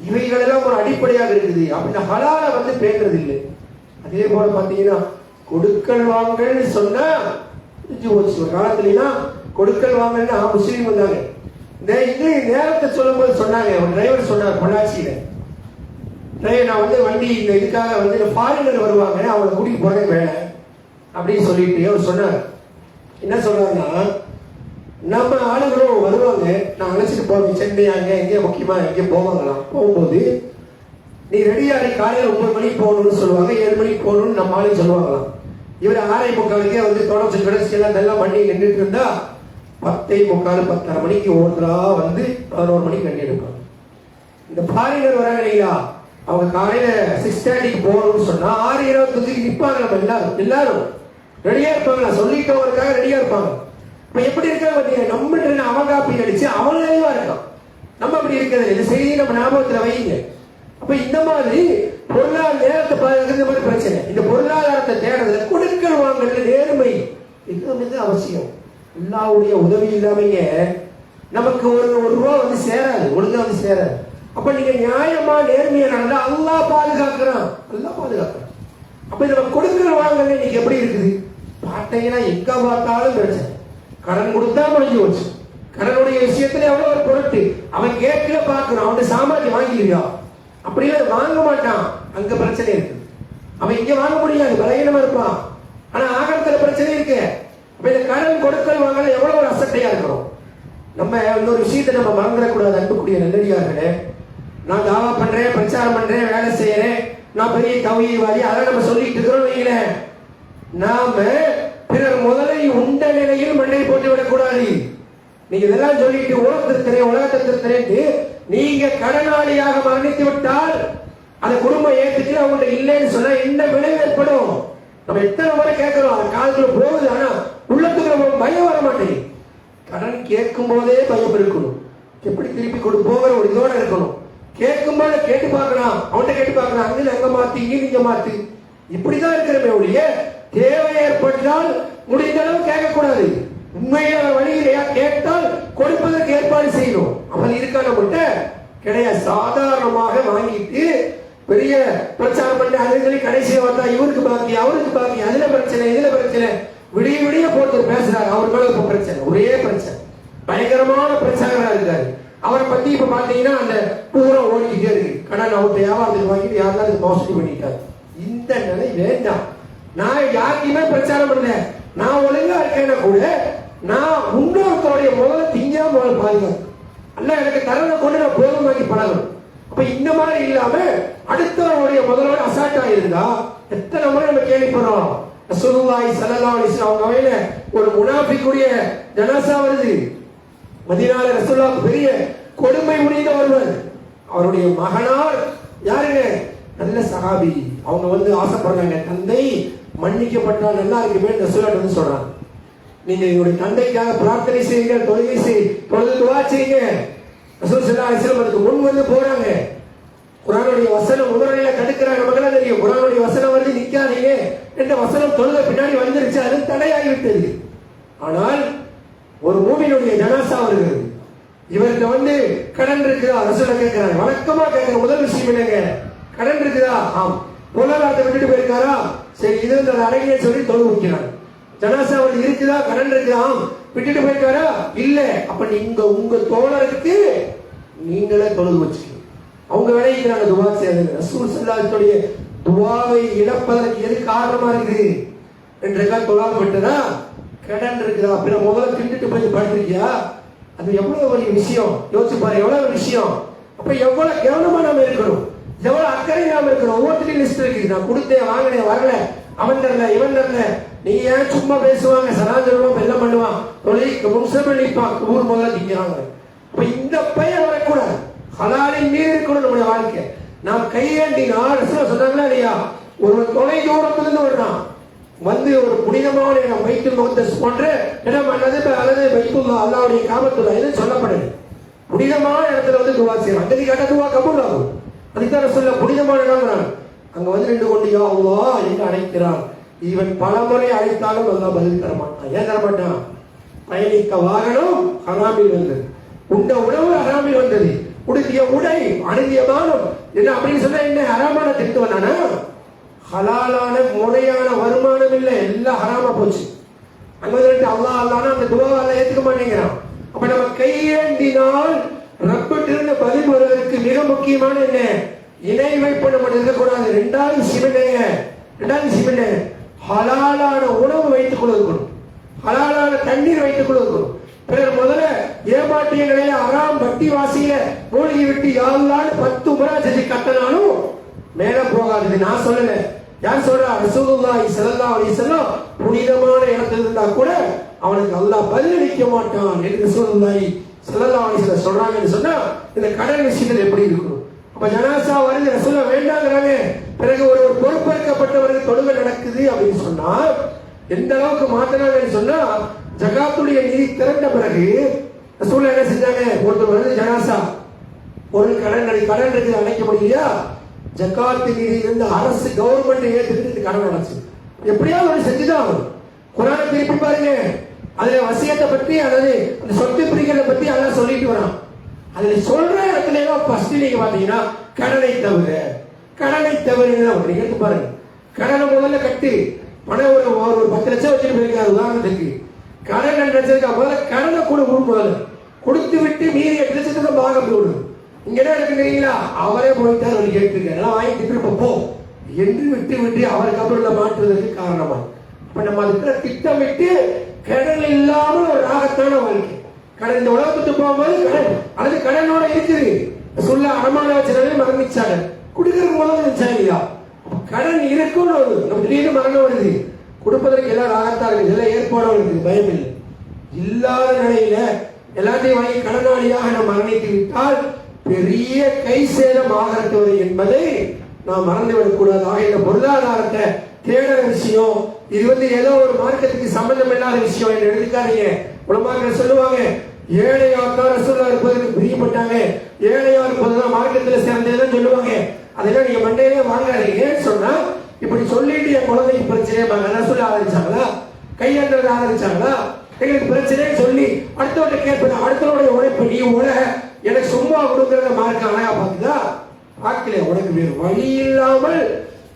இவைகள் எல்லாம் ஒரு அடிப்படையாக இருக்குது. அப்ப இந்த ஹலால வந்து பேசுறது இல்லை. அதே போல பாத்தீங்கன்னா கொடுக்கல் வாங்கல்னு சொன்னா ஒரு காலத்துலாம் கொடுக்கல் வாங்கல்னா முஸ்லீம் வந்தாங்க. இந்த இது நேரத்தை சொல்லும் போது சொன்னாங்க, ஒரு டிரைவர் சொன்னார் பொள்ளாச்சியில, நான் வந்து வண்டி இந்த இதுக்காக வந்து ஃபாரினர் வருவாங்க, அவங்களை கூட்டிட்டு போறேன் வேலை அப்படின்னு சொல்லிட்டு அவர் சொன்னார். என்ன சொல்றாருன்னா, நம்ம ஆளுங்களும் வருவாங்க, நான் அழைச்சிட்டு போவேன் சென்னை அங்க எங்கேயோ முக்கியமா எங்கேயோ போவாங்களாம். போகும்போது நீ ரெடியாகி காலையில் 9 மணிக்கு போகணும்னு சொல்லுவாங்க, 7 மணிக்கு போகணும்னு நம்ம ஆளுங்க சொல்லுவாங்களாம். இவர் 6:45 வந்து தொடர்ச்சி கிடச்சி எல்லாம் வண்டி நின்றுட்டு இருந்தா 10:45 10:30 மணிக்கு ஓடுறா வந்து 11 மணிக்கு வண்டி எடுப்பாங்க. இந்த ஃபாரினர் வராங்க இல்லையா, அவங்க காலையில 6:30க்கு போகணும்னு சொன்னா 6:20க்கு நிற்பாங்க. நம்ம எல்லாரும் ரெடியா இருப்பாங்களா, சொல்லிட்டவங்களுக்காக ரெடியா இருப்பாங்க. இப்ப எப்படி இருக்காங்க பார்த்தீங்கன்னா, நம்ம அவங்க அப்படி அடிச்சு அவங்க நிறைவா இருக்கான், நம்ம அப்படி இருக்கிறது. இந்த செய்தியை நம்ம ஞாபகத்துல வைங்க. அப்ப இந்த மாதிரி பொருளாதார நேரத்தை பாதுகாக்கிறது மாதிரி பிரச்சனை. இந்த பொருளாதாரத்தை தேடுறதுல கொடுக்கல் வாங்கல நேர்மை இது மிக அவசியம். அல்லாஹ்வுடைய உதவி இல்லாமங்க நமக்கு ஒரு ரூபா வந்து சேராது, ஒழுங்கா வந்து சேராது. அப்ப நீங்க நியாயமா நேர்மையா நடந்தா அல்லாஹ் பாதுகாக்கிறான், அல்லாஹ் பாதுகாக்கிறான். அப்ப நம்ம கொடுக்கல் வாங்கல இன்னைக்கு எப்படி இருக்குது பார்த்தீங்கன்னா, எங்க பார்த்தாலும் பிரச்சனை. கடன் கொடுத்தா முடிஞ்சு போச்சு. கடனுடைய விஷயத்துல எவ்வளவு ஒரு பொருட்டு அவன் கேட்கல பாக்குறான், அவன் சாமானிய வாங்கிடுவியா அப்படிலாம் வாங்க மாட்டான், அங்க பிரச்சனை இருக்கு. அவன் இங்க வாங்க முடியாது, பலகீனமா இருப்பான். ஆனா ஆகத்துல பிரச்சனை இருக்கு. அப்ப இந்த கடன் கொடுக்கல் வாங்கல எவ்வளவு ஒரு அசட்டையா இருக்கிறோம். நம்ம இன்னொரு விஷயத்தை நம்ம மறந்துடக்கூடாது. அன்புக்குரிய நல்லடியார்களே, நான் தாவா பண்றேன், பிரச்சாரம் பண்றேன், வேலை செய்யறேன், நான் பெரிய தௌஹீத்வாதி, அதெல்லாம் நம்ம சொல்லிட்டு இருக்கிறோம் வைங்களேன். நாம பிறர் முதலை உண்ட நிலையில் மண்ணை போட்டு விடக்கூடாது. நீங்க இதெல்லாம் சொல்லிட்டு உலகத்தை திருத்தரேன் நீங்க கடனாளியாக மரணித்து விட்டால் அந்த குடும்பம் ஏற்றுக்கல, அவங்கள்ட்ட இல்லைன்னு சொன்னா என்ன விளைவு ஏற்படும்? நம்ம எத்தனை முறை கேட்கிறோம், அந்த காலத்துல போகுது, ஆனா உள்ளத்துக்கு நம்ம பயம் வர மாட்டேங்குது. கடன் கேட்கும் போதே பயம் இருக்கணும், எப்படி திருப்பி போகிற ஒரு இதோட இருக்கணும். கேட்கும் போது கேட்டு பார்க்கலாம், அவன்கிட்ட கேட்டு பார்க்கலாம், அங்க அங்க மாத்தி இங்க மாத்தி இப்படிதான் இருக்கிறமே ஒழிய தேவை ஏற்பட்டால் முடிந்த அளவு கேட்கக்கூடாது. உண்மையான வழியிலையா கேட்டால் கொடுப்பதற்கு ஏற்பாடு செய்யணும். அவன் இருக்கா நம்மகிட்ட கிடையாது. சாதாரணமாக வாங்கிட்டு பெரிய பிரச்சாரம் பண்ணி அதுகளை கடைசியை வந்தா இவருக்கு பாக்கி அவருக்கு பாக்கி, அதுல பிரச்சனை இதுல பிரச்சனை, விடிய விடிய போட்டு பேசுறாரு. அவர் மேல இப்ப பிரச்சனை, ஒரே பிரச்சனை, பயங்கரமான பிரச்சாரமா இருக்காரு. அவரை பத்தி இப்ப பாத்தீங்கன்னா அந்த பூரா ஓடிக்கிட்டே இருக்கு. கடன் அவர்கிட்ட வியாபாரத்துக்கு வாங்கிட்டு யாரெல்லாம் மோசடி பண்ணிட்டாரு. இந்த நிலை வேண்டாம். நான் யாருக்குமே பிரச்சாரம் பண்ணல, நான் ஒழுங்கா இருக்கேன்னா கூட நான் இன்னொருத்தருடைய முதல்ல திங்காம முதல்ல பாதுகாப்பு அல்ல, எனக்கு தரவை கொண்டு நான் போதுமாக்கி பழகணும். அப்ப இந்த மாதிரி இல்லாம அடுத்தவருடைய முதலோட அசால்ட்டா இருந்தா எத்தனை முறை நம்ம கேள்விப்படுறோம். ரசூலுல்லாஹி ஸல்லல்லாஹு அலைஹி வஸல்லம் அவங்க வகையில ஒரு முனாஃபிக்குடைய ஜனாசா வருது. மதீனால ரசூலுல்லாஹ் பெரிய கொடுமை புரிந்த ஒருவர், அவருடைய மகனார் யாருங்க, நல்ல சஹாபி. அவங்க வந்து ஆசைப்படுறாங்க, தந்தை மன்னிக்கப்பட்டால் நல்லா இருக்குமே ரசூலுல்லாஹ் வந்து சொல்றாங்க, நீங்க என்னுடைய தந்தைக்காக பிரார்த்தனை செய்யுங்க, தொழுகை தொழுது துஆ செய்யுங்க. ரசூல் ஸல்லல்லாஹு அலைஹி வஸல்லம் அதுக்கு முன் வந்து போறாங்க. குர்ஆனுடைய வசனம் உடனடியா தடுக்கிறாங்க. நமக்கு தெரியும் குர்ஆனுடைய வசனம் வருது நிக்காதீங்க என்ற வசனம் தொழுக பின்னாடி வந்துருச்சு, அது தடையாகிவிட்டது. ஆனால் ஒரு மூமினுடைய ஜனாசா வருகிறது, இவருக்கு கடன் இருக்குதா ரசூலை கேட்கிறாங்க. வழக்கமா கேட்கிற முதல் விஷயம் என்னங்க? கடன் இருக்குதா? ஆம். பொருளாதாரத்தை விட்டுட்டு போயிருக்காரா? சரி, இது அடங்கிய சொல்லி தொழுவு வைக்கிறாங்க. ஜனாசா அவருக்கு இருக்குதா? கடன் இருக்குதா? ஆம். விட்டுட்டு போயிருக்காரா? இல்ல. அப்ப நீங்க உங்க தோழருக்கு நீங்களே தொழுது வச்சுக்கணும். அவங்க விளைவிக்கிறாங்க துவா செய்யறது. ரசூல் ஸல்லல்லாஹு அலைஹி வஸல்லம் துவாவை இழப்பதற்கு எது காரணமா இருக்குது என்றா தொழாமட்டதா? கடன் இருக்குதா? பிற முதல்ல திண்டுட்டு போய் படுத்திருக்கியா? அது எவ்வளவு பெரிய விஷயம் யோசிச்சு பாரு, எவ்வளவு விஷயம். அப்ப எவ்வளவு கவனமா நாம இருக்கணும், எவ்வளவு அக்கறை நாம இருக்கணும். ஒவ்வொருத்தரையும் லிஸ்ட் இருக்குது. நான் கொடுத்தேன், வாங்கினேன், வரல, அவன் தரல, இவன் தரல. நீங்க ஏன் சும்மா பேசுவாங்க, சராஜருவம் எல்லாம் பண்ணுவான், தொழில் முன்சபல் நிற்பான், ஊர் முதல்ல திக்கிறாங்க. அப்ப இந்த பெயர் வரக்கூடாது. ஹலாலின் மீது இருக்கணும் நம்முடைய வாழ்க்கை. நாம் கையேண்டினால் சொன்னாங்களா இல்லையா, ஒரு தொலை தூரத்திலிருந்து வர்றான் ஒரு புனிதமான இடம் பைத்துல் முகத்தஸ் போன்ற இடம் அல்லது பைத்துல்லா அல்லாஹ்வுடைய காபத்துல்லா இது சொல்லப்படுது. புனிதமான இடத்துல துவா செய்யலாம். அங்கே கேட்ட துவா கபூல் ஆகும். அதுதான் சொல்ல புனிதமான இடம். அங்க நின்று கொண்டு யா அல்லாஹ் என்று அழைக்கிறான். இவன் பலமுறை அழைத்தாலும் அல்லாஹ் பதில் தர மாட்டான். ஏன் தர மாட்டான்? பயணிக்க வாகனம் ஹராமில் வந்தது, உண்ட உணவு ஹராமில் வந்தது, உடுத்திய உடை அணுகிய மானம் என்ன அப்படின்னு சொன்னா என்ன ஹராமான திட்டு வந்தானா? ஹலாலான முறையான வருமானம் இல்லை, எல்லாம் ஹராமா போச்சு. அங்க அல்லாஹ் அல்லாஹ்னா அந்த துவாவை ஏத்துக்க மாட்டேங்கிறான். அப்ப நம்ம கையேந்தினால் ரப்பிட்டு இருந்த பதில் வருவதற்கு மிக முக்கியமான என்ன? இணை வைப்பு நம்ம இருக்கக்கூடாது. ரெண்டாவது சிவனே ஹலாலான உணவு வைத்துக் கொள்ளும், ஹலாலான தண்ணீர் வைத்துக் கொள்ளும். பிறர் முதல்ல ஏமாற்றிய நிலையில அறாம் வட்டி வாசியில மூழ்கி விட்டு யாருலான்னு 10 முறை செஞ்சு கட்டினாலும் மேல போகாது. நான் சொல்லல, யார் சொல்றா? ரசூலுல்லாஹி ஸல்லல்லாஹு அலைஹி வஸல்லம் புனிதமான இடத்துல இருந்தா கூட அவனுக்கு அல்லாஹ் பதிலளிக்க மாட்டான் என்று ரசூலுல்லாஹி ஸல்லல்லாஹு அலைஹி வஸல்லம் சொல்றாங்கன்னு சொன்னா இந்த கடன் விஷயத்தில் எப்படி இருக்கணும்? அப்ப ஜனாசா வருது, ரசூல வேண்டாங்கிறாங்க. பிறகு ஒரு பொறுப்பேற்கப்பட்டவருக்கு தொழுகை நடக்குது அப்படின்னு சொன்னா எந்த அளவுக்கு மாத்தினாங்கன்னு சொன்னா, ஜகாத்துடைய நிதி திரண்ட பிறகு ரசூல் என்ன செஞ்சாங்க? ஒருத்தர் வருது ஜனாசா, ஒரு கடன் இருக்குது, அழைக்க முடியலையா? ஜகாத்து நிதியிலிருந்து அரசு கவர்மெண்ட் ஏற்றுக்கிட்டு கடன் அடைச்சு எப்படியாவது ஒன்று செஞ்சுதான் ஆகும். குர்ஆனை திருப்பி பாருங்க, அதுல வசியத்தை பத்தி அல்லது அந்த சொத்து பிரிக்கிறத பத்தி எல்லாம் சொல்லிட்டு வரான். அதுல சொல்ற இடத்துல ஃபர்ஸ்ட் நீங்க பாத்தீங்கன்னா கடனை தவிர எடுத்து பாருங்க. கடனை முதல்ல கட்டி பணம் ஒரு 10 லட்சம் வச்சுட்டு போயிருக்காரு உதாரணத்துக்கு. கடன் முதல்ல கடனை முதல்ல கொடுத்து விட்டு மீறி 8 லட்சத்துக்கு பாகம் போடும். இங்க என்ன இருக்குறீங்களா? அவரே போயிட்டார், அவர் கேட்டிருக்காரு, வாங்கி திருப்ப போ என்று விட்டு அவருக்கு அப்புறம் மாற்றுவதற்கு காரணமா. அப்ப நம்ம அதுக்கு திட்டமிட்டு கடன் இல்லாமல் ஒரு ராகத்தான வாழ்க்கை. கடன் இந்த உலகத்துக்கு போகும்போது கடன் அல்லது கடனோட இருக்குது சொல்ல அடமான வச்சனாலே மரணிச்சாங்க, கொடுக்கறது முதல்ல நினைச்சாங்க. கடன் இருக்கும், நம்ம திடீர்னு மரணம் வருது, கொடுப்பதற்கு எல்லாம் ராகத்தா இருக்குது, எல்லாம் ஏற்பாடு இருக்குது, பயம் இல்லை. இல்லாத நிலையில எல்லாத்தையும் வாங்கி கடனாளியாக நாம் மரணித்து விட்டால் பெரிய கை சேதம் ஆகிறது என்பதை நாம் மறந்துவிடக் கூடாது. ஆக இந்த பொருளாதாரத்தை தேடுற விஷயம் இது ஏதோ ஒரு மார்க்கத்துக்கு சம்பந்தம் இல்லாத விஷயம் என்று எடுத்துக்காதீங்க. உலமாக்கள் சொல்லுவாங்க, ஏழையாக்கார ரசூலுல்லாஹ் இருப்பதற்கு பிரியப்பட்டாங்க, ஏழையா இருப்பதுதான் மார்க்கத்தில் சேர்ந்ததுன்னு சொல்லுவாங்க. அதெல்லாம் நீங்க மண்டையிலே வாங்காதீங்க. ஏன்னு சொன்னா இப்படி சொல்லிட்டு என் குழந்தைக்கு பிரச்சனை ரசூல் ஆதரிச்சாங்களா, கையெழுந்து ஆதரிச்சாங்களா, எங்களுக்கு பிரச்சனைன்னு சொல்லி அடுத்தவட்ட கேட்பது, அடுத்தவனுடைய உழைப்பு நீ எனக்கு சும்மா கொடுக்கறத மார்க்க அழகா பார்த்துதா? பார்க்கல. உனக்கு வேறு வழி இல்லாமல்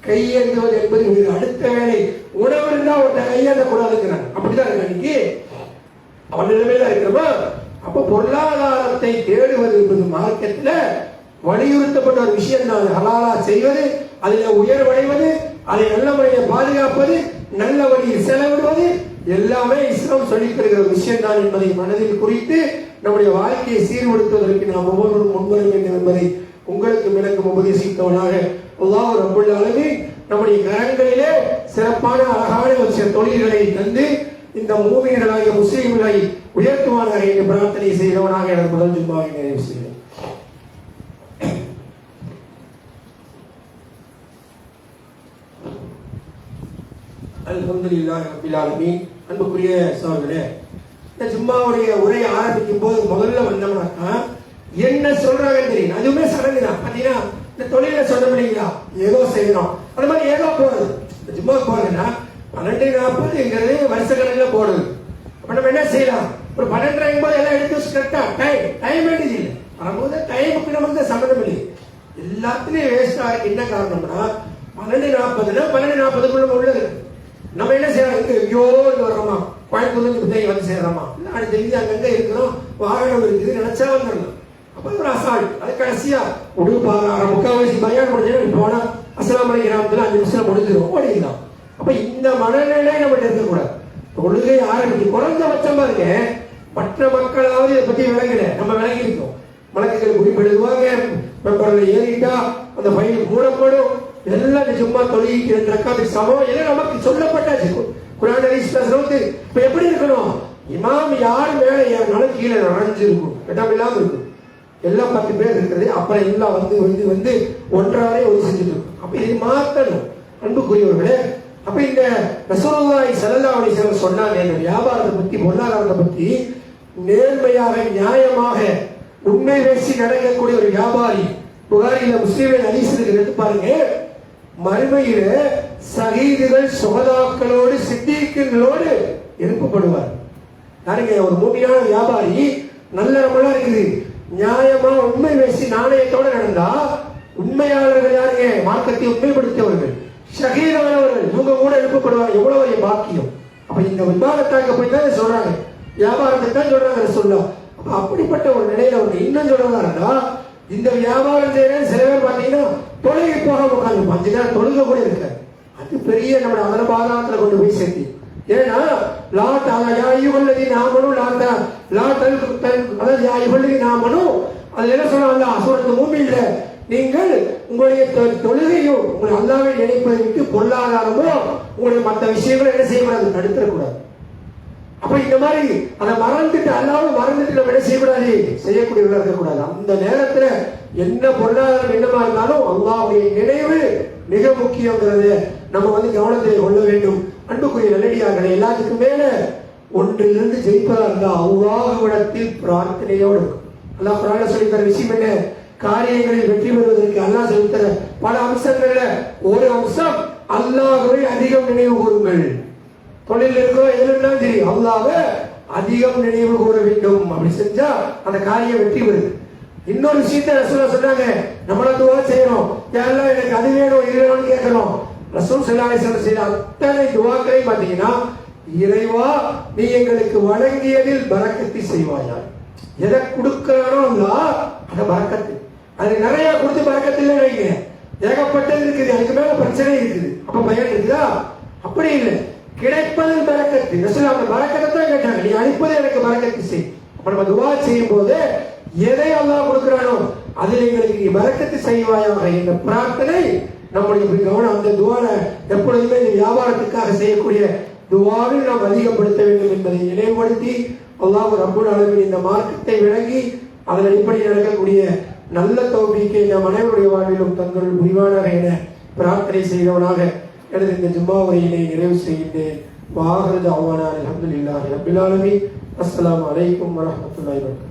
கையேந்துவது என்பது வேறு. அடுத்த வேலை உணவு இருந்தா உன்னை கையேந்த கூடாதுங்கிறாங்க. அப்படிதான் இருக்கு அன்னைக்கு அவன் நிலைமையில இருக்கிறோமா? அப்ப பொருளாதாரத்தை தேடுவது என்பது மார்க்கத்துல வலியுறுத்தப்பட்ட ஒரு விஷயம் தான். ஹலாலா செய்வது, அதில் உயர்வடைவது, அதை நல்ல முறையை பாதுகாப்பது, நல்ல வழியில் செலவிடுவது எல்லாமே இஸ்லாம் சொல்லித் தருகிற விஷயம் தான் என்பதை மனதில் குறித்து நம்முடைய வாழ்க்கையை சீர்படுத்துவதற்கு நாம் ஒவ்வொருவரும் முன்வர வேண்டும் என்பதை உங்களுக்கு எனக்கு உபதேசித்தவனாக அல்லாஹ் ரப்பல் ஆலமீன் நம்முடைய கரங்களிலே சிறப்பான அழகான ஒரு சில தொழில்களை தந்து இந்த மூமின்களாகிய முஸ்லிம்களை உயர்த்துவானாக என்று பிரார்த்தனை செய்தவனாக எனக்கு முதல் ஜும்மாவை நிறைவு செய்கிறேன். அல்ஹம்துலில்லாஹி ரப்பில் ஆலமீன். அன்புக்குரிய சகோதரர்களே, இந்த ஜும்மாவுடைய உரையை ஆரம்பிக்கும் போது முதல்ல வந்தோம்னாக்கா என்ன சொல்றாங்கன்னு தெரியும். அதுவுமே சடங்கு தான். பார்த்தீங்கன்னா இந்த தொழில சொன்ன இல்லைங்களா, ஏதோ செய்யணும், அது மாதிரி ஏதோ போடுது. சும்மா போடுதுன்னா 12:40ங்கிறது வருஷ கணக்கில் போடுது. அப்ப நம்ம என்ன செய்யலாம், ஒரு 12:30 போது எல்லாம் எடுத்து வச்சு கரெக்டா டைம் வேண்டியது இல்லை. வரும்போது டைமுக்கு நமக்கு சம்மந்தம் இல்லை. எல்லாத்துலயும் வேஸ்டா இருக்கு. என்ன காரணம்னா 12:40னா 12:40க்குள்ள உள்ளது. நம்ம என்ன செய்யறோம், இங்க ஐயோ இங்க வர்றோமா, கோயம்புத்தூர்ல வந்து சேர்றோமா, அடுத்த தெரிஞ்சு அங்கங்க இருக்கிறோம், வாகனம் இருக்குது, நினைச்சா வந்துடலாம். அப்ப ஒரு அசால்ட். அது கடைசியா உடுப்பாக முக்கால்வாசி பயான் முடிஞ்சு போனா அஸ்ஸலாமு அலைக்கும் கிராமத்துல 5 நிமிஷம் முடிஞ்சிடும், ஓடிக்கலாம். அப்ப இந்த மனநிலை நம்ம இருக்கக்கூடாது. தொழுகை ஆரம்பிச்சு குறைந்தபட்சம் பாருங்க, மற்ற மக்களாவது இதை பத்தி விளங்கல, நம்ம விளங்கி இருக்கோம். வழக்குகள் குறிப்பிடுவாங்க, மெம்பர்ல ஏறிட்டா அந்த ஃபைல் மூடப்படும், எல்லாம் சும்மா தொழுகைக்கு 2 ரக்காத்துக்கு சமம் எல்லாம் நமக்கு சொல்லப்பட்டாச்சு. குர்ஆன் ஹதீஸ்ல சொல்லுது. இப்ப எப்படி இருக்கணும், இமாம் யார் மேல ஏறினாலும் கீழே நனைஞ்சிருக்கும், இடம் இல்லாம இருக்கும். எல்லாம் 10 பேர் இருக்கிறது, அப்புறம் எல்லாம் வந்து ஒன்றாவே ஒரு செஞ்சுட்டு இருக்கும். அப்ப இது மாத்தணும் அன்புக்குரியவர்களே. அப்ப இந்த ரசூலுல்லாஹி ஸல்லல்லாஹு அலைஹி வஸல்லம் சொன்னாங்க, இந்த வியாபாரத்தை பத்தி, பொருளாதாரத்தை பத்தி நேர்மையாக நியாயமாக உண்மை பேசி நடக்கக்கூடிய ஒரு வியாபாரி, புகாரில முஸ்லிமின் ஹதீஸ்ல எடுத்து பாருங்க, மறுமையில ஷஹீதுகள் சுஹதாக்களோடு சித்தீக்குகளோடு எழுப்பப்படுவார். யாருங்க, ஒரு மூமியான வியாபாரி நல்ல நம்மளா இருக்குது, நியாயமா உண்மை பேசி நாணயத்தோட நடந்தா உண்மையாளர்கள் யாருங்க, மார்க்கத்தை உண்மைப்படுத்தியவர்கள், ஷஹீதானவர்கள், இவங்க கூட எழுப்பப்படுவாங்க. எவ்வளவு ஒரு பாக்கியம். அப்ப இந்த விவாதத்தாக்க போய் தான் சொல்றாங்க, வியாபாரத்தை தான் சொல்றாங்க சொல்ல. அப்படிப்பட்ட ஒரு நிலையில அவங்க இன்னும் சொல்றதா இருந்தா, இந்த வியாபாரம் செய்யறேன் சில பேர் பாத்தீங்கன்னா தொழுகை போக உட்காந்து 5 நேரம் தொழுகை கூட இருக்காது. அது பெரிய நம்மளோட அமலபாதத்துல கொண்டு போய் சேர்த்தி. ஏன்னா அதுல என்ன சொன்னாங்க, சூரத்து மூமின்ல நீங்கள் உங்களுடைய தொழுகையும் உங்களை அல்லாஹ்வை நினைப்பதை விட்டு பொருளாதாரமோ உங்களுடைய மற்ற விஷயங்களும் என்ன செய்யக்கூடாது, தடுத்துடக்கூடாது. அப்ப இந்த மாதிரி அதை மறந்துட்டு அல்லாஹ்வை மறந்துட்டு நம்ம என்ன செய்யக்கூடாது, செய்யக்கூடியவர்களா இருக்கக்கூடாது. அந்த நேரத்துல என்ன பொருளாதாரம் என்னமா இருந்தாலும் அல்லாஹ்வுடைய நினைவு மிக முக்கியங்கிறது நம்ம கவனத்தில் கொள்ள வேண்டும். அன்புக்குரிய நல்லடியார்களே, எல்லாத்துக்கும் மேல ஒன்றிலிருந்து ஜெயிப்பதா இருந்தா அல்லாஹ்விடத்தில் பிரார்த்தனையோடு இருக்கும். அல்லாஹ் குர்ஆன்ல சொல்லித்தர விஷயம் என்ன, காரியங்களில் வெற்றி பெறுவதற்கு அல்லாஹ் சொல்லித்தர பல அம்சங்கள்ல ஒரு அம்சம் அல்லாஹ்வை அதிகம் நினைவு கூறுங்கள். தொழில் இருக்கோ எதுலாம் சரி, அல்லாஹ்வை அதிகம் நினைவு கூற வேண்டும். அப்படி செஞ்சா அந்த காரியம் வெற்றி பெறுது. இன்னொரு விஷயத்தை ரசூலுல்லாஹ் சொன்னாங்க, நம்மள துஆ செய்யறோம், யா அல்லாஹ் எனக்கு அது வேணும் இது வேணும்னு கேட்கணும். ரசூல் ஸல்லல்லாஹு அலைஹி வஸல்லம் செய்த அத்தனை துஆக்களையும் பாத்தீங்கன்னா, இறைவா நீ எங்களுக்கு வழங்கியதில் பரக்கத்தை செய்வாயா. எதை கொடுக்கறானோ அல்லாஹ் அந்த பரக்கத்து, அது நிறைய கொடுத்து பரக்கத்து இல்லை வைங்க, ஏகப்பட்டது இருக்குது, அதுக்கு மேல பிரச்சனை இருக்குது, அப்ப பயன் இருக்குதா? அப்படி இல்லை, கிடைப்பதில் பரக்கத்து. ரசூல் அந்த பரக்கத்தை தான் கேட்டாங்க, நீ அளிப்பது எனக்கு பரக்கத்து செய். அப்ப நம்ம துஆ செய்யும் போது எதை அல்லாஹ் கொடுக்கிறானோ அதில் எங்களுக்கு நீ பரக்கத்து செய்வாயாக என்ற பிரார்த்தனை நம்முடைய கவனம். அந்த துஆல எப்பொழுதுமே இந்த வியாபாரத்துக்காக செய்யக்கூடிய துஆவில் நாம் அதிகப்படுத்த வேண்டும் என்பதை நினைவுபடுத்தி, அல்லாஹ் ரப்பல் ஆலமீன் இந்த மார்க்கத்தை விளங்கி அதன் அடிப்படையில் நடக்கக்கூடிய நல்ல தௌஃபீக்கை நம் அனைவருடைய வாழ்விலும் தங்கள் புரிவானாக என பிரார்த்தனை செய்தவனாக எனது இந்த ஜும்மா உரையினை நிறைவு செய்கின்றேன். வாஹிரு தஅவானா அல்ஹம்துலில்லாஹி ரப்பில் ஆலமீன். அஸ்ஸலாமு அலைக்கும் வரஹ்மத்துல்லாஹி வபரகாத்துஹு.